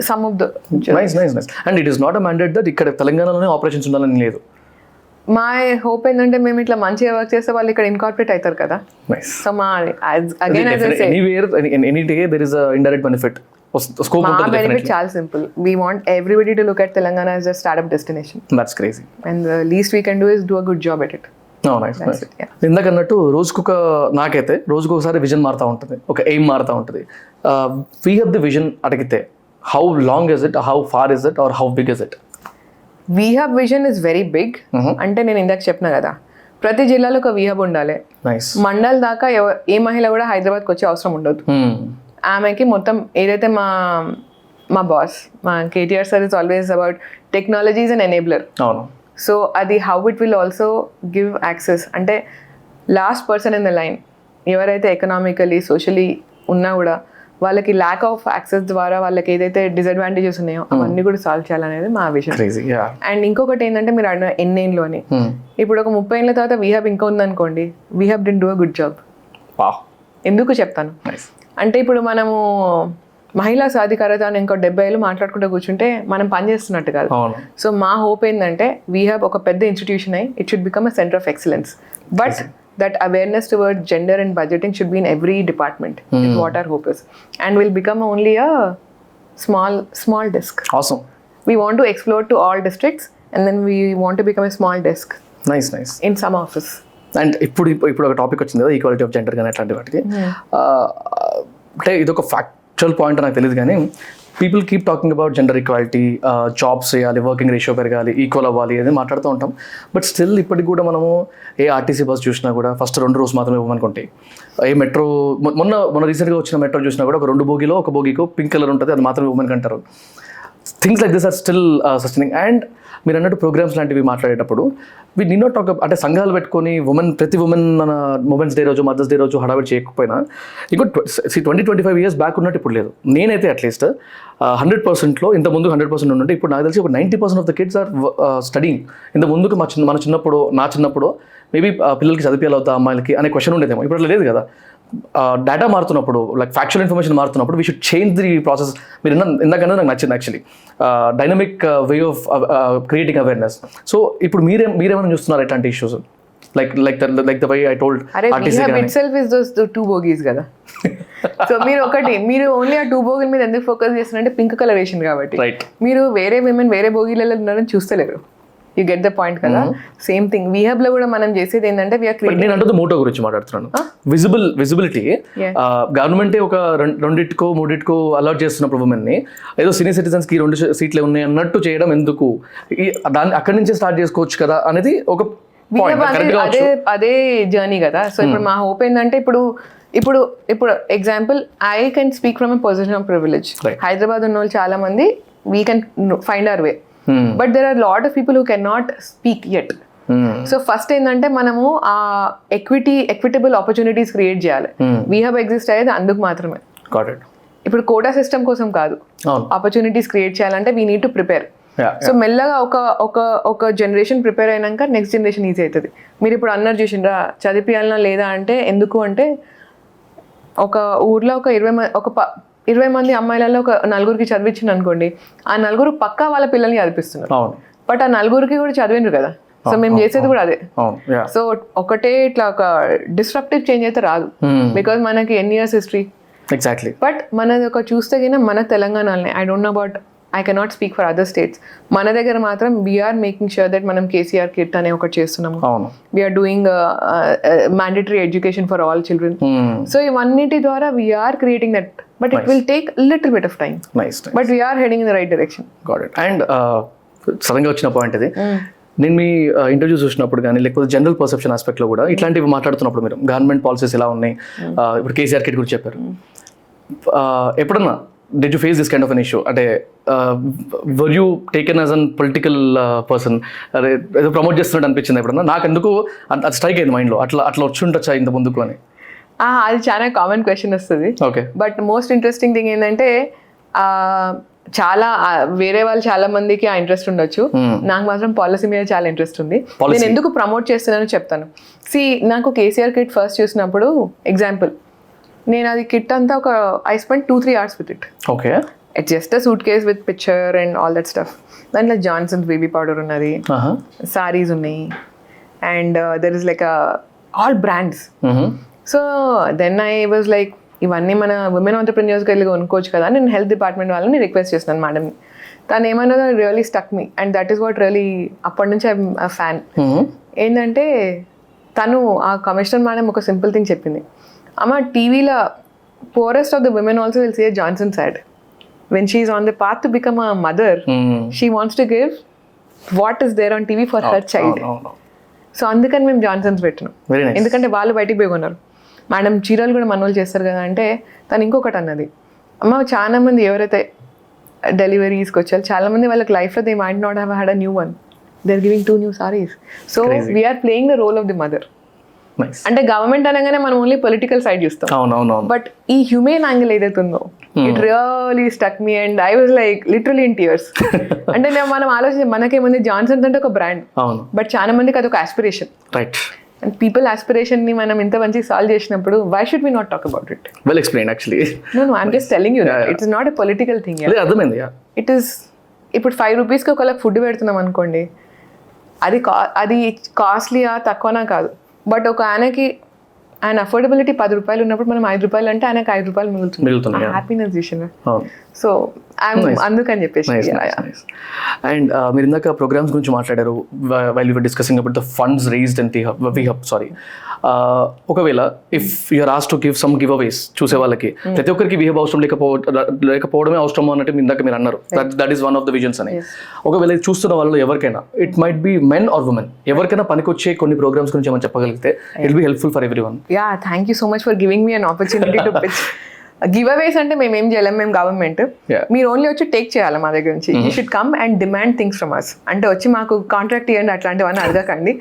some of the nice. And it is not a mandate that ఇక్కడ తెలంగాణలోనే ఆపరేషన్స్ ఉండాలని లేదు. మా హోప్ ఏంటంటే మేము ఇట్లా మంచిగా వర్క్ చేస్తే వాళ్ళు ఇక్కడ ఇన్కార్పొరేట్ అవుతారు కదా. సో మా again there is a indirect benefit. Scope మా బెనిఫిట్ చాలా simple. We want everybody to look at Telangana as a startup destination. That's crazy. And the least we can do is do a good job at it. Nice. ఇందాకన్నట్టు నాకైతే రోజుకు ఒకసారి విజన్ మారుతూ ఉంటుంది, ఒక ఎయిమ్ మారుతూ ఉంటుంది. WeHub ది విజన్ అడిగితే how long is it, how far is it, or how big is it? WeHub vision is very big. అంటే నేను ఇందాక చెప్పిన కదా, ప్రతి జిల్లాలో ఒక WeHub ఉండాలి. మండల్ దాకా ఏ మహిళ కూడా హైదరాబాద్కి వచ్చే అవసరం ఉండదు. ఆమెకి మొత్తం ఏదైతే మా బాస్ మా KTR sir is always about technology is an enabler. So అది how it will also give access. అంటే last person in the line ఎవరైతే ఎకనామికలీ సోషలీ ఉన్నా కూడా వాళ్ళకి ల్యాక్ ఆఫ్ యాక్సెస్ ద్వారా వాళ్ళకి ఏదైతే డిసడ్వాంటేజెస్ ఉన్నాయో అవన్నీ కూడా సాల్వ్ చేయాలనేది మా విషయం. అండ్ ఇంకొకటి ఏంటంటే మీరు అడిగిన ఎన్నేళ్ళు అని, ఇప్పుడు ఒక 30 ఏళ్ళ తర్వాత WeHub ఇంకా ఉందనుకోండి, WeHub didn't do a good job. ఎందుకు చెప్తాను అంటే, ఇప్పుడు మనము మహిళా సాధికారత అని ఇంకో 70 ఏళ్ళు మాట్లాడుకుంటూ కూర్చుంటే మనం పని చేస్తున్నట్టు కాదు. సో మా హోప్ ఏంటంటే WeHub ఒక పెద్ద ఇన్స్టిట్యూషన్ అయ్యి it should become a centre of excellence. But that awareness towards gender and budgeting should be in every department. Is what our hope is. And we'll become only a small desk. Awesome. We want to explore to all districts and then we want to become a small desk Nice. in some office. And ఇప్పుడు ఒక టాపిక్ వచ్చింది కదా, ఈక్వాలిటీ ఆఫ్ జెండర్ కానీ అట్లాంటి వాటికి. అంటే ఇది ఒక ఫ్యాక్చువల్ పాయింట్ నాకు తెలియదు కానీ people keep talking about gender equality, jobs చేయాలి, వర్కింగ్ రేషియో పెరగాలి, ఈక్వల్ అవ్వాలి అని మాట్లాడుతూ ఉంటాం. బట్ స్టిల్ ఇప్పటికి కూడా మనము ఏ ఆర్టీసీ బస్ చూసినా కూడా ఫస్ట్ 2 రోజు మాత్రమే ఇవ్వమనుకుంటాయి. ఏ మెట్రో మొన్న రీసెంట్గా వచ్చిన మెట్రో చూసినా కూడా ఒక 2 బోగీలో ఒక బోగీకు పింక్ కలర్ ఉంటుంది, అది మాత్రమే ఇవ్వమని అంటారు. Things like this are still sustaining. And మీరు అన్నట్టు ప్రోగ్రామ్స్ లాంటివి మాట్లాడేటప్పుడు వి నీ నాట్ టాక్ అంటే సంఘాలు పెట్టుకొని ప్రతి ఉమెన్ మన ఉమెన్స్ డే రోజు, మదర్స్ డే రోజు హడావిడి చేయకపోయినా ఇంకో 20-25 years బ్యాక్ ఉన్నట్టు ఇప్పుడు లేదు. నేనైతే అట్లీస్ట్ 100%లో ఇంత ముందు 100% ఉంటే ఇప్పుడు నాకు తెలిసి ఒక 90% of the kids are studying. ఇంత ముందుకు మన చిన్నప్పుడు, నా చిన్నప్పుడు మేబీ పిల్లలకి చదివించాలి అవుతా అమ్మాయిలకి అనే క్వశ్చన్ ఉండేదేమో, ఇప్పుడు అట్లా లేదు కదా. డేటా మారుతున్నప్పుడు, లైక్ ఫ్యాక్చువల్ ఇన్ఫర్మేషన్ మారుతున్నప్పుడు we should change the process. మీరు ఇందాకన్నా నాకు నచ్చింది actually, dynamic way of creating awareness. So ఇప్పుడు మీరేమైనా చూస్తున్నారు ఇట్లాంటి issues like the way I told artists WeHub itself is those 2 bogies కదా. సో మీరు ఓన్లీ ఆ 2 బోగీల మీద ఎందుకు ఫోకస్ చేస్తున్నారంటే పింక్ కలరేషన్ కాబట్టి. Right. మీరు వేరే విమెన్ వేరే బోగీలలో ఉన్నారని చూస్తలేరు. యూ గెట్ ద పాయింట్ కదా. సేమ్ థింగ్ WeHub లో కూడా మనం చేసేది ఏంటంటే నేను అంటే మోటో గురించి మాట్లాడుతున్నాను. విజిబిలిటీ గవర్నమెంటే ఒక 2-3 అలాట్ చేస్తున్నప్పుడు ఉమెన్ ని ఏదో సీనియర్ సిటిజన్స్ కి 2 సీట్లే ఉన్నాయి అన్నట్టు చేయడం ఎందుకు, దాన్ని అక్కడి నుంచే స్టార్ట్ చేసుకోవచ్చు కదా అనేది ఒక అదే జర్నీ కదా. సో ఇప్పుడు మా హోప్ ఏంటంటే ఇప్పుడు example I can speak from a position of privilege. Hyderabad ఉన్న వాళ్ళు చాలా మంది we can find our way. But there are lot of people who can not speak yet. So first ఏంటంటే మనము ఆ ఎక్విటబుల్ ఆపర్చునిటీస్ క్రియేట్ చేయాలి. WeHub ఎగ్జిస్ట్ అయ్యేది అందుకు మాత్రమే. ఇప్పుడు కోటా సిస్టమ్ కోసం కాదు, ఆపర్చునిటీస్ క్రియేట్ చేయాలంటే we need to prepare. So మెల్లగా ఒక జనరేషన్ ప్రిపేర్ అయినాక నెక్స్ట్ జనరేషన్ ఈజీ అవుతుంది. మీరు ఇప్పుడు అన్నారు చూసిండ్రా చదివియాలన్నా లేదా అంటే ఎందుకు అంటే ఒక ఊర్లో ఒక 20 మంది అమ్మాయిలలో ఒక 4 చదివించింది అనుకోండి, ఆ 4 పక్కా వాళ్ళ పిల్లల్ని చదివిస్తున్నారు. బట్ ఆ 4 కూడా చదివిండ్రు కదా. సో మేము చేసేది కూడా అదే. సో ఒకటే ఇట్లా ఒక డిస్ట్రప్టివ్ చేంజ్ అయితే రాదు, బికాజ్ మనకి ఎన్ని ఇయర్స్ హిస్టరీ. ఎగ్జాక్ట్లీ. బట్ మనది ఒక చూస్తే కింద మన తెలంగాణలోనే, I don't know about, I cannot speak for other states, మన దగ్గర మాత్రం వీఆర్ మేకింగ్ ష్యూర్ దట్ మనం KCR కిట్ అనే ఒకటి చేస్తున్నాము. We're doing mandatory education for all children. So ఇవన్నిటి ద్వారా we're creating that, but it will take little bit of time. But we're heading in the right direction. And సడన్గా వచ్చిన పాయింట్ ఇది, నేను మీ ఇంటర్వ్యూ చూసినప్పుడు కానీ లేకపోతే జనరల్ పర్సెప్షన్ ఆస్పెక్ట్లో కూడా ఇట్లాంటివి మాట్లాడుతున్నప్పుడు మీరు గవర్నమెంట్ పాలసీస్ ఎలా ఉన్నాయి, ఇప్పుడు KCR కిట్ గురించి చెప్పారు, ఎప్పుడన్నా did you face this kind of an issue? అంటే were you taken as an political person? అదే ఏదో ప్రమోట్ చేస్తున్నట్టు అనిపించింది ఎప్పుడన్నా? నాకు ఎందుకు అది స్ట్రైక్ అయింది మైండ్లో, అట్లా వచ్చి ఉండొచ్చా ఇంత ముందుకు అని. అది చాలా కామన్ క్వశ్చన్ వస్తుంది. Okay. But most interesting thing ఏంటంటే చాలా వేరే వాళ్ళు చాలా మందికి ఆ ఇంట్రెస్ట్ ఉండొచ్చు, నాకు మాత్రం పాలసీ మీద చాలా ఇంట్రెస్ట్ ఉంది. నేను ఎందుకు ప్రమోట్ చేస్తున్నానో చెప్తాను. నాకు KCR కిట్ ఫస్ట్ చూసినప్పుడు ఎగ్జాంపుల్, నేను అది కిట్ అంతా I spend 2-3 hours with it. Okay. It's just a suitcase with picture and all that stuff. దాంట్లో జాన్సన్స్ బేబీ పౌడర్ ఉన్నది, సారీస్ ఉన్నాయి, and there is like all brands. So then I was like ఇవన్నీ మన ఉమెన్ ఆంటర్‌ప్రెన్యూర్స్కి వెళ్ళి కొనుక్కోవచ్చు కదా. నేను హెల్త్ డిపార్ట్మెంట్ వాళ్ళని రిక్వెస్ట్ చేస్తున్నాను మేడంని. తను ఏమన్నా really stuck me, and that is what really అప్పటి నుంచి ఐ ఫ్యాన్. ఏంటంటే తను ఆ కమిషనర్ మేడం ఒక సింపుల్ థింగ్ చెప్పింది, అమ్మ టీవీలో poorest of the women also will say Johnson's ad. When she is on the path to become a mother, she wants to give what is there on TV for her child. So అందుకని మేము జాన్సన్స్ పెట్టినాం, ఎందుకంటే వాళ్ళు బయటికి పోయి కొన్నారు. మేడం చీరలు కూడా మనోళ్ళు చేస్తారు కదా అంటే తను ఇంకొకటి అన్నది, అమ్మ చాలా మంది ఎవరైతే డెలివరీస్కి వచ్చారు చాలా మంది వాళ్ళకి లైఫ్లో they might not have had a new one, they are giving 2 new sarees. So we are playing the role of the mother. అంటే గవర్నమెంట్ అనగానే మనం ఓన్లీ పొలిటికల్ సైడ్ చూస్తాం, బట్ ఈ హ్యూమన్ యాంగిల్ ఏదైతే ఉందో it really stuck me and I was like literally in tears. అంటే మనం ఆలోచించి మనకేముంది జాన్సన్స్ అంటే ఒక బ్రాండ్, బట్ చాలా మందికి అది ఒక ఆస్పిరేషన్. అండ్ పీపుల్ ఆస్పిరేషన్ ని మనం ఇంత మంచి సాల్వ్ చేసినప్పుడు why should we not talk about it? Well explained actually. No I am just telling you that it is not a political thing. అర్థమైంది. ఇట్ ఈస్ ఇప్పుడు 5 rupeesకి ఒకళ్ళకి ఫుడ్ పెడుతున్నాం అనుకోండి, అది కాస్ట్లీయా తక్కువనా కాదు, బట్ ఒక ఆయనకి ఆయన అఫోర్డబిలిటీ 10 రూపాయలు ఉన్నప్పుడు మనం 5 రూపాయలు అంటే ఆయనకి 5 రూపాయలు మిగులుతుంది. హ్యాపీనెస్ విషయంలో. సో అందుకని చెప్పేసి అండ్ మీరు ఇందాక ప్రోగ్రామ్స్ గురించి మాట్లాడారు while you were discussing about the funds raised and WeHub sorry. ఒకవేళ if you're asked to give some giveaways చూసే వాళ్ళకి ప్రతి ఒక్కరికి WeHub అవసరం లేకపోవడమే అవసరం అన్నట్టు ఇందాక మీరు అన్నారు, that is one of the visions అని. ఒకవేళ ఇది చూస్తున్న వాళ్ళు ఎవరికైనా, it might be men or women, ఎవరికైనా పనికొచ్చే కొన్ని ప్రోగ్రామ్స్ గురించి ఏమైనా చెప్పగలిగితే it be helpful for everyone. Yeah, thank you so much for giving me an opportunity to pitch. Giveaways అంటే మేము ఏం చేయలేం, మేము గవర్నమెంట్. మీరు ఓన్లీ వచ్చి టేక్ చేయాలి మా దగ్గర నుంచి. You should come and demand things from us. అంటే వచ్చి మాకు కాంట్రాక్ట్ ఇవ్వండి అట్లాంటివన్నీ అడగకండి.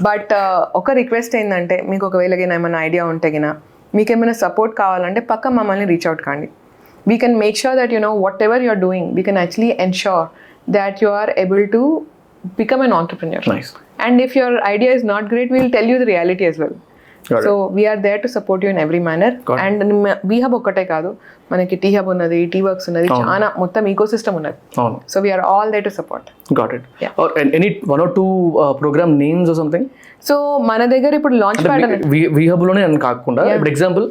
బట్ ఒక రిక్వెస్ట్ ఏంటంటే, మీకు ఒకవేళ ఏమైనా ఐడియా ఉంటే గినా, మీకు ఏమైనా సపోర్ట్ కావాలంటే పక్క మమ్మల్ని రీచ్ అవుట్ కండి. We can make sure that whatever you are doing, we can actually ensure that you are able to become an entrepreneur. Nice. And if your idea is not great, we'll tell you the reality as well. So we are there to support you in every manner. And WeHub ఒక్కటే కాదు, మనకి T-Hub ఉన్నది, T-Works ఉన్నది, చాలా మొత్తం ఈకోసిస్టమ్ ఉన్నది. So we are all there to support. Got it. Or any one or two program names or something? So మన దగ్గర ఇప్పుడు Launchpad WeHub లోనే అని కాకుండా, ఇప్పుడు ఎగ్జాంపుల్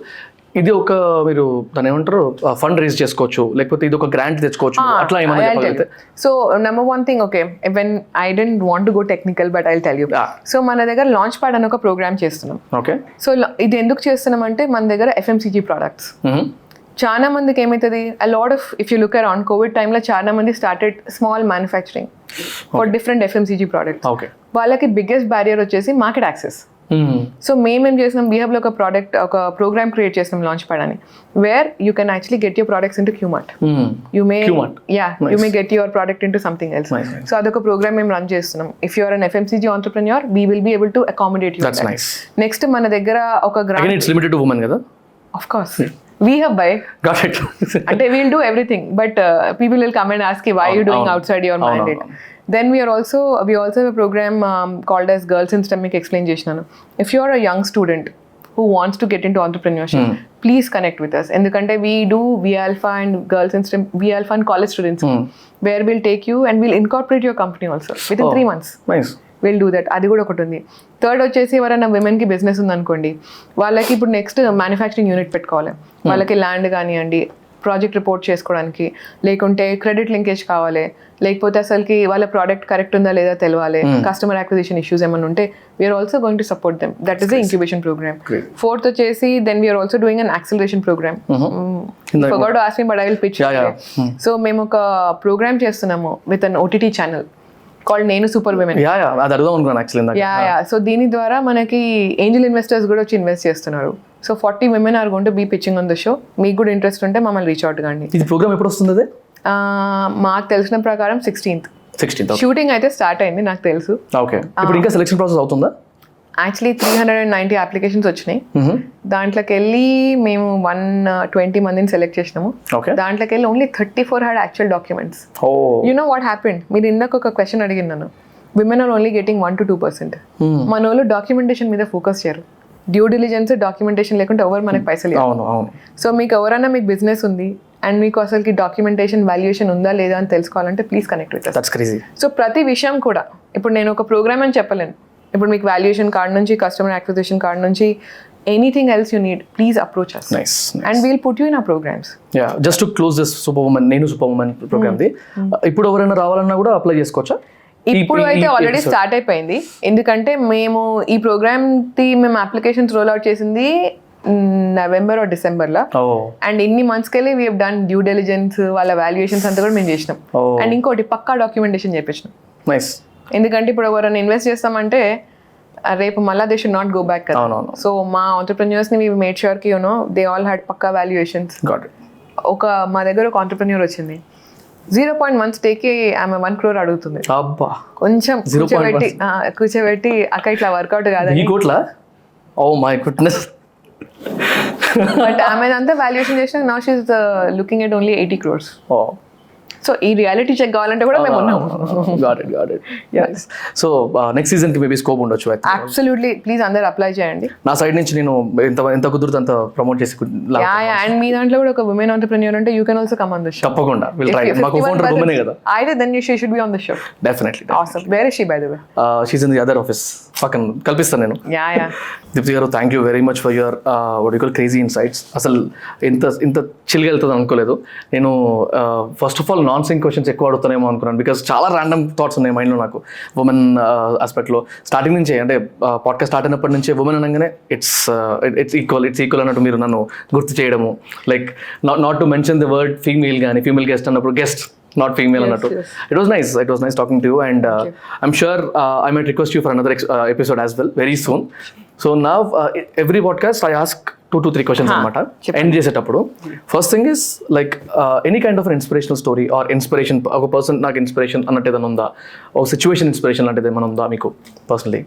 ఇది ఒక మీరు దాని ఏమంటారు ఫండ్ రేజ్ చేసుకోవచ్చు, లేకపోతే ఇది ఒక గ్రాంట్ తెచ్చుకోవచ్చు, అట్లా ఏమైనా చెప్పగలిగితే. So number one thing, okay, when I don't want to go technical but I'll tell you. So మన దగ్గర లాంచ్ ప్యాడ్ అని ఒక ప్రోగ్రామ్ చేస్తున్నాం. ఓకే. సో ఇది ఎందుకు చేస్తున్నాం అంటే, మన దగ్గర FMCG ప్రోడక్ట్స్ చాలా మందికి ఏమవుతుంది, a lot of if you look around Covid టైంలో చాలా మంది started small manufacturing for different FMCG products. వాళ్ళకి బిగ్గెస్ట్ బ్యారియర్ వచ్చేసి మార్కెట్ యాక్సెస్. సో మేమేం చేసినాం, WeHub లో ఒక ప్రోగ్రామ్ క్రియేట్ చేసినాం లాంచ్ ప్యాడ్ అని, where you can actually get your products into Qmart. You may get your product into something else. So అదొక ప్రోగ్రామ్ మేము రన్ చేస్తున్నాం. If you're an FMCG entrepreneur, we will be able to accommodate you. That's nice. Next మన దగ్గర ఒక grant, it's limited to women కదా? Of course. WeHub by. Got it. And we'll do everything, but people will come and ask you why you're doing outside your mandate. Then we also have a program called as Girls in STEM. Make explain chesnanu. If you are a young student who wants to get into entrepreneurship, please connect with us. Endukante we do VAlpha and Girls in STEM, VAlpha and college students, where we'll take you and we'll incorporate your company also within 3 months. Nice. Will do that. అది కూడా ఒకటి ఉంది. థర్డ్ వచ్చేసి, ఎవరైనా విమెన్కి బిజినెస్ ఉందనుకోండి, వాళ్ళకి ఇప్పుడు నెక్స్ట్ మ్యానుఫ్యాక్చరింగ్ యూనిట్ పెట్టుకోవాలి. వాళ్ళకి ల్యాండ్ కానివ్వండి, ప్రాజెక్ట్ రిపోర్ట్ చేసుకోవడానికి, లేకుంటే క్రెడిట్ లింకేజ్ కావాలి, లేకపోతే అసలుకి వాళ్ళ ప్రోడక్ట్ కరెక్ట్ ఉందా లేదా తెలవాలి, కస్టమర్ అక్విజిషన్ ఇష్యూస్ ఏమైనా ఉంటే, we are also going to support them. That is the incubation program. Fourth వచ్చేసి, then we are also doing an acceleration program. Forgot to ask me but I will pitch. So మేము ఒక ప్రోగ్రామ్ చేస్తున్నాము with an OTT channel called Nenu super women. So దీని ద్వారా మనకి ఏంజల్ ఇన్వెస్టర్స్ కూడా వచ్చి ఇన్వెస్ట్ చేస్తున్నారు. So 40 women are going to be pitching on the show. మీకు కూడా ఇంట్రెస్ట్ ఉంటే మమ్మల్ని రీచ్ అవుట్ కండి. ఇది ప్రోగ్రామ్ ఎప్పుడు వస్తుంది? మాకు తెలిసిన ప్రకారం 16th. షూటింగ్ అయితే స్టార్ట్ అయింది నాకు తెలుసు. ఓకే. ఇప్పుడు ఇంకా సెలక్షన్ ప్రాసెస్ అవుతుందా? యాక్చువల్లీ 390 అప్లికేషన్స్ వచ్చినాయి. దాంట్లోకి వెళ్ళి మేము 120 మందిని సెలెక్ట్ చేసినాము. దాంట్లోకి వెళ్ళి only 34 had actual documents. You know what happened? మీరు ఇందాక ఒక క్వశ్చన్ అడిగినాను, women are only getting 1 to 2%. మన వాళ్ళు డాక్యుమెంటేషన్ మీద ఫోకస్ చేయరు. డ్యూ డిలిజెన్స్, డాక్యుమెంటేషన్ లేకుంటే ఎవరు మనకి పైసలు ఇవ్వరు. సో మీకు ఎవరైనా మీకు బిజినెస్ ఉంది అండ్ మీకు అసలుకి డాక్యుమెంటేషన్ వాల్యుయేషన్ ఉందా లేదా అని తెలుసుకోవాలంటే please connect with us. So ప్రతి విషయం కూడా, ఇప్పుడు నేను ఒక ప్రోగ్రామ్ అని చెప్పలేను. ఇప్పుడు మీకు వాల్యుయేషన్ కార్డ్ నుంచి, కస్టమర్ అక్విజిషన్ కార్డ్ నుంచి, anything else you need, please approach us. And we'll put you in our programs. Yeah, just to close this నేను సూపర్ ఉమెన్ ప్రోగ్రామ్ ది, ఇప్పుడు ఎవరైనా రావాలన్నా కూడా అప్లై చేసుకోవచ్చా? ఇప్పుడు అయితే ఆల్రెడీ స్టార్ట్ అయిపోయింది. ఎందుకంటే మేము ఈ ప్రోగ్రామ్ ది మేము అప్లికేషన్స్ రోల్ అవుట్ చేసింది November or December లో. అండ్ ఇన్ని మంత్స్కి వెళ్ళి we have done due diligence, వాళ్ళ వాల్యుయేషన్స్ అంతా కూడా మేము చేసినాం. అండ్ ఇంకోటి పక్కా డాక్యుమెంటేషన్ చేపించినాం. ఎందుకంటే ఇప్పుడు ఎవరైనా ఇన్వెస్ట్ చేస్తామంటే రేపు మళ్ళీ they should not go back కదా. సో మా ఆంటర్ప్రెన్యూర్స్ని వీ మేడ్ ష్యూర్ కి దే ఆల్ హ్యాడ్ పక్కా వాల్యుయేషన్స్. మా దగ్గర ఒక ఆంటర్ప్రెన్యూర్ వచ్చింది, 0.1 స్టేక్కి ఆమె 1 crore అడుగుతుంది. కొంచెం కూర్చోబెట్టి అక్క ఇట్లా వర్కౌట్ కాదని. బట్ ఆమె అంతా వాల్యుయేషన్ చేసిన now she is looking at only 80 crores. So ఈ రియాలిటీ చెక్ కావాలంటే కూడా మేము ఉన్నాం. Got it. So next season కి మేబీ స్కోప్ ఉండొచ్చు. అబ్సల్యూట్లీ, ప్లీజ్ అందరు అప్లై చేయండి. నా సైడ్ నుంచి నేను ఎంత కుదురుతో అంత ప్రమోట్ చేసి అండ్ మీ దాంట్లో కూడా ఒక ఉమెన్ ఆంటర్‌ప్రెన్యూర్ అంటే you can also come on the show. తప్పకుండా విల్ ట్రై. మాకు ఫౌండర్ ఉమెనే కదా. అయితే then she should be on the show. Definitely. Awesome. Where is she by the way? She is in the other office. పక్కన కల్పిస్తాను నేను. Yeah Deepti garu, thank you very much for your what you call crazy insights. అసలు ఇంత చిల్గా వెళ్తుంది అనుకోలేదు నేను. First of all non sync questions ఎక్కువ అడుగుతానేమో అనుకున్నాను, బికాస్ చాలా ర్యాండమ్ థాట్స్ ఉన్నాయి మైండ్లో నాకు ఉమెన్ ఆస్పెక్ట్లో. స్టార్టింగ్ నుంచే అంటే పాడ్కాస్ట్ స్టార్ట్ అయినప్పటి నుంచే ఉమెన్ అనగానే ఇట్స్ ఈక్వల్ అన్నట్టు మీరు నన్ను గుర్తు చేయడము. Like not to mention the word female కానీ ఫీమేల్ గెస్ట్ అన్నప్పుడు గెస్ట్ not female అన్నట్టు. It was nice talking to you, and I'm sure I might request you for another episode as well very soon. So now every podcast I ask 2 to 3 questions అన్నమాట ఎండ్ చేసేటప్పుడు. First thing is like any kind of inspirational story or inspiration, ఒక పర్సన్ నాకు ఇన్స్పిరేషన్ అన్నట్టు ఏదైనా ఉందా, ఒక సిచ్యువేషన్ ఇన్స్పిరేషన్ లాంటిది ఏమైనా ఉందా మీకు పర్సనలీ?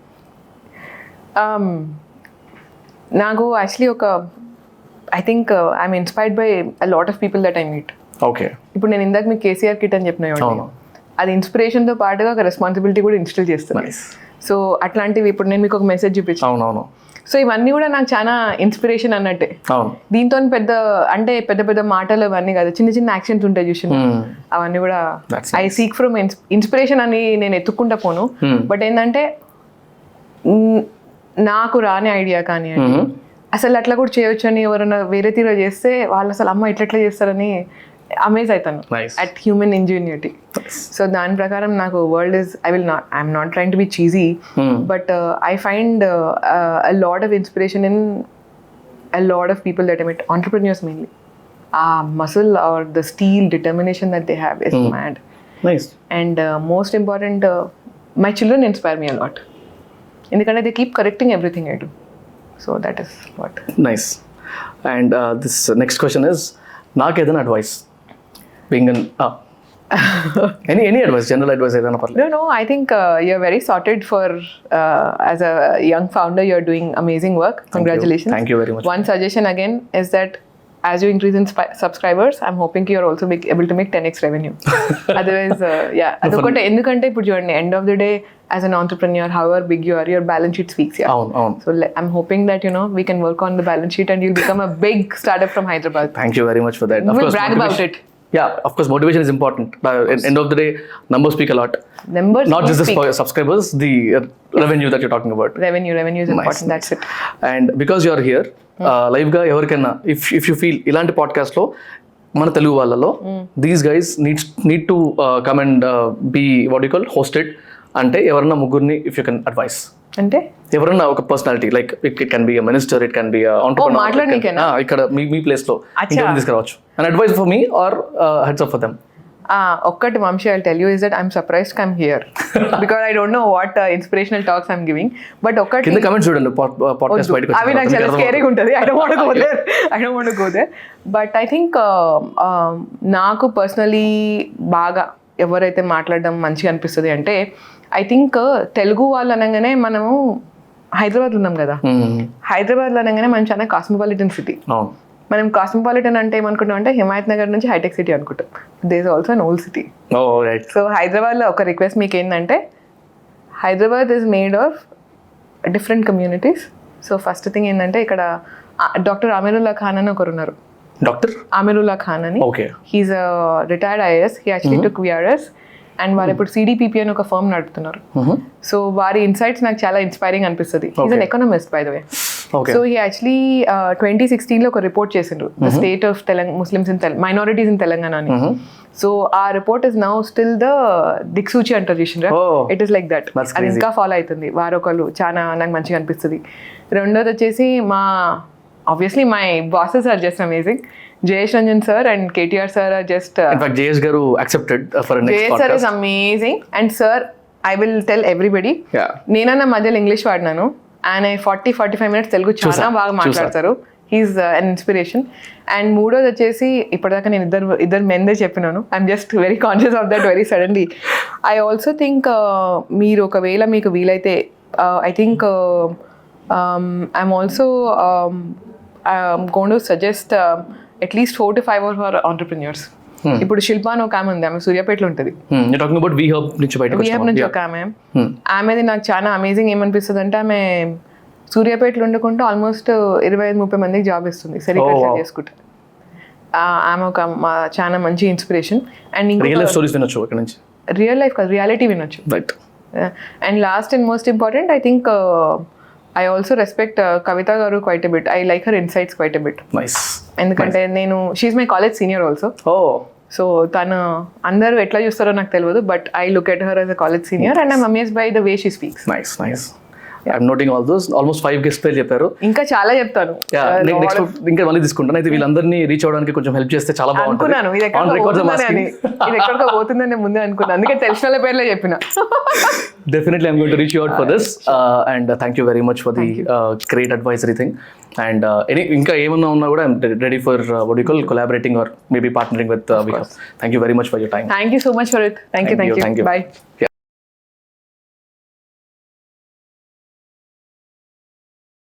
నాకు actually I think I'm inspired by a lot of people that I meet. Okay. ఇప్పుడు నేను ఇందాక మీకు కేసీఆర్ కిట్ అని చెప్పిన, అది ఇన్స్పిరేషన్తో పాటుగా ఒక రెస్పాన్సిబిలిటీ కూడా ఇన్స్టిల్ చేస్తుంది. సో అట్లాంటివి ఇప్పుడు నేను మీకు ఒక మెసేజ్ చూపించాను. అవునవును. సో ఇవన్నీ కూడా నాకు చాలా ఇన్స్పిరేషన్ అన్నట్టే. దీంతో పెద్ద మాటలు అవన్నీ కాదు, చిన్న చిన్న యాక్షన్స్ ఉంటాయి చూసి అవన్నీ కూడా ఐ సీక్ ఫ్రమ్ ఇన్స్పిరేషన్ అని నేను ఎత్తుక్కుంటా పోను. బట్ ఏంటంటే నాకు రాని ఐడియా కానీ అసలు అట్లా కూడా చేయొచ్చు అని ఎవరైనా వేరే తీరు చేస్తే వాళ్ళు అసలు అమ్మ ఎట్లా చేస్తారని అమేజ్ అవుతాను అట్ హ్యూమన్ ఇంజనీరిటీ. సో దాని ప్రకారం నాకు world is I'm not trying to be cheesy, but I find a lot of inspiration in a lot of people that I met, entrepreneurs mainly. Muscle or the steel determination that they have is mad. Nice. And most important, my children inspire me a lot. ఎందుకంటే they keep correcting everything I do. So that is what. Nice. And this next question is, నాకు ఏదైనా advice being an any advice, general advice ఏదైనా పర్లేదు? No, I think you're very sorted for as a young founder, you're doing amazing work. Congratulations. Thank you very much. One suggestion again is that as you increase in subscribers, I'm hoping you're also able to make 10x revenue. Otherwise, adokate endukante ippudu chudandi, end of the day as an entrepreneur, however big you are, your balance sheet speaks. So I'm hoping that we can work on the balance sheet and you'll become a big startup from Hyderabad. Thank you very much for that. We'll brag about it. Yeah, of course, motivation is important. End of the day, numbers speak a lot. Not just the subscribers, the revenue that you're talking about. Revenue is important. Nice. That's it. And because you're here, live గా ఎవరికైనా if you feel ఇలాంటి పాడ్కాస్ట్ లో మన తెలుగు వాళ్ళలో these guys need to come and be what you call hosted అంటే ఎవరన్నా ముగ్గురిని if you can advise, అంటే ఎవరన్నా ఒక personality like it can be minister, it can be entrepreneur, ఇక్కడ మీ ప్లేస్ లో తీసుకురావచ్చు. And advice for me or heads up for them. ఒక్కటి Vamshi, I'll tell you is that I'm surprised I'm here because I don't know what inspirational talks I'm giving. But ఒక్కటి కింద కమెంట్స్ చూడండి, పాడ్కాస్ట్ బయటకు అవి నాకు చాలా స్కేరీగా ఉంటుంది. I don't want to go there. But I think నాకు పర్సనలీ బాగా ఎవరైతే మాట్లాడడం మంచిగా అనిపిస్తుంది అంటే ఐ థింక్ తెలుగు వాళ్ళు అనగానే మనము హైదరాబాద్ ఉన్నాం కదా, హైదరాబాద్లో అనగానే మనం చాలా కాస్మోపాలిటన్ సిటీ. మనం కాస్మోపాలిటన్ అంటే ఏమనుకుంటాం అంటే హిమాయత్ నగర్ నుంచి హైటెక్ సిటీ అనుకుంటాం. There is also an old city. So హైదరాబాద్లో ఒక రిక్వెస్ట్ మీకు ఏంటంటే, Hyderabad is made of different communities. So first thing ఏంటంటే ఇక్కడ డాక్టర్ అమీరుల్లా ఖాన్ అని ఒకరు ఉన్నారు. డాక్టర్ అమీరుల్లా ఖాన్ అని, he is retired IAS. He actually took VRS and వారు ఇప్పుడు CDPP అని ఒక ఫర్మ్ నడుపుతున్నారు. సో వారి ఇన్సైట్స్ నాకు చాలా ఇన్స్పైరింగ్ అనిపిస్తుంది. He's an economist by the way. So he actually 2016లో ఒక రిపోర్ట్ చేసిండ్రు, the state of Muslims in minorities in Telangana అని. సో ఆ report is now still the దిక్సూచి అంటారు చూసిండ్రా, ఇట్ ఈస్ లైక్ దట్. అది ఇంకా ఫాలో అవుతుంది. వారొకళ్ళు చాలా నాకు మంచిగా అనిపిస్తుంది. రెండోది వచ్చేసి obviously my bosses are just amazing. Jayesh Ranjan sir and KTR sir are just in fact Jayesh garu accepted for a next Jayesh podcast. Sir is amazing and sir I will tell everybody, నేనన్నా మధ్యలో ఇంగ్లీష్ వాడినాను, ఆయన 40-45 minutes తెలుగు చాలా బాగా మాట్లాడతారు. He's an inspiration. అండ్ మూడోది వచ్చేసి ఇప్పటిదాకా నేను ఇద్దరు మెందే చెప్పినాను. I'm just very conscious of that very suddenly. I also think మీరు ఒకవేళ మీకు వీలైతే I think I'm also going to suggest at least 4 to 5 of our entrepreneurs. ఇప్పుడు శిల్ప అని ఒక ఆమె ఉంది, ఆమె సూర్యాపేటలో ఉంటుంది. యూ టాకింగ్ అబౌట్ WeHub నుంచి బయటకు విహబ్ నుంచి ఒక ఆమె. ఆమెది నాకు చాలా అమేజింగ్ ఏమనిపిస్తుంది అంటే, ఆమె సూర్యాపేటలో ఉండకుండా ఆల్మోస్ట్ 25-30 మందికి జాబ్ ఇస్తుంది సెరికల్చర్ చేసుకుంటే. ఆమె ఒక చాలా మంచి inspiration. And real life stories వినొచ్చు ఇక్కడ నుంచి. రియల్ లైఫ్ కాదు, రియాలిటీ వినొచ్చు. Right. And last and most important, I think I also respect Kavitha గారు quite a bit. I like her insights quite a bit. Nice. ఎందుకంటే she my college senior also. So తను అందరూ ఎట్లా చూస్తారో నాకు తెలియదు, but I look at her as a college senior and I'm amazed by the way she speaks. Nice nice. I'm noting all those. Almost 5 guest పేర్లు చెప్పారు. ఇంకా చాలా చెప్తాను. నెక్స్ట్ ఇంకా మళ్ళీ తీసుకుంటాను. అయితే వీళ్ళందరినీ రీచ్ అవడానికి కొంచెం హెల్ప్ చేస్తే చాలా అనుకున్నాను. ఇది ఎక్కడికో పోతుందని ముందే అనుకున్నాను, అందుకే తెలిసిన వాళ్ళ పేర్లే చెప్పిన. Definitely I'm going to reach you out for this, and thank you very much for the great advisory thing. And ఇంకా ఏమన్నా ఉన్నా కూడా I'm ready for what you call collaborating or maybe partnering with WeHub. Thank you very much for your time. Thank you so much for it. Thank you. Bye.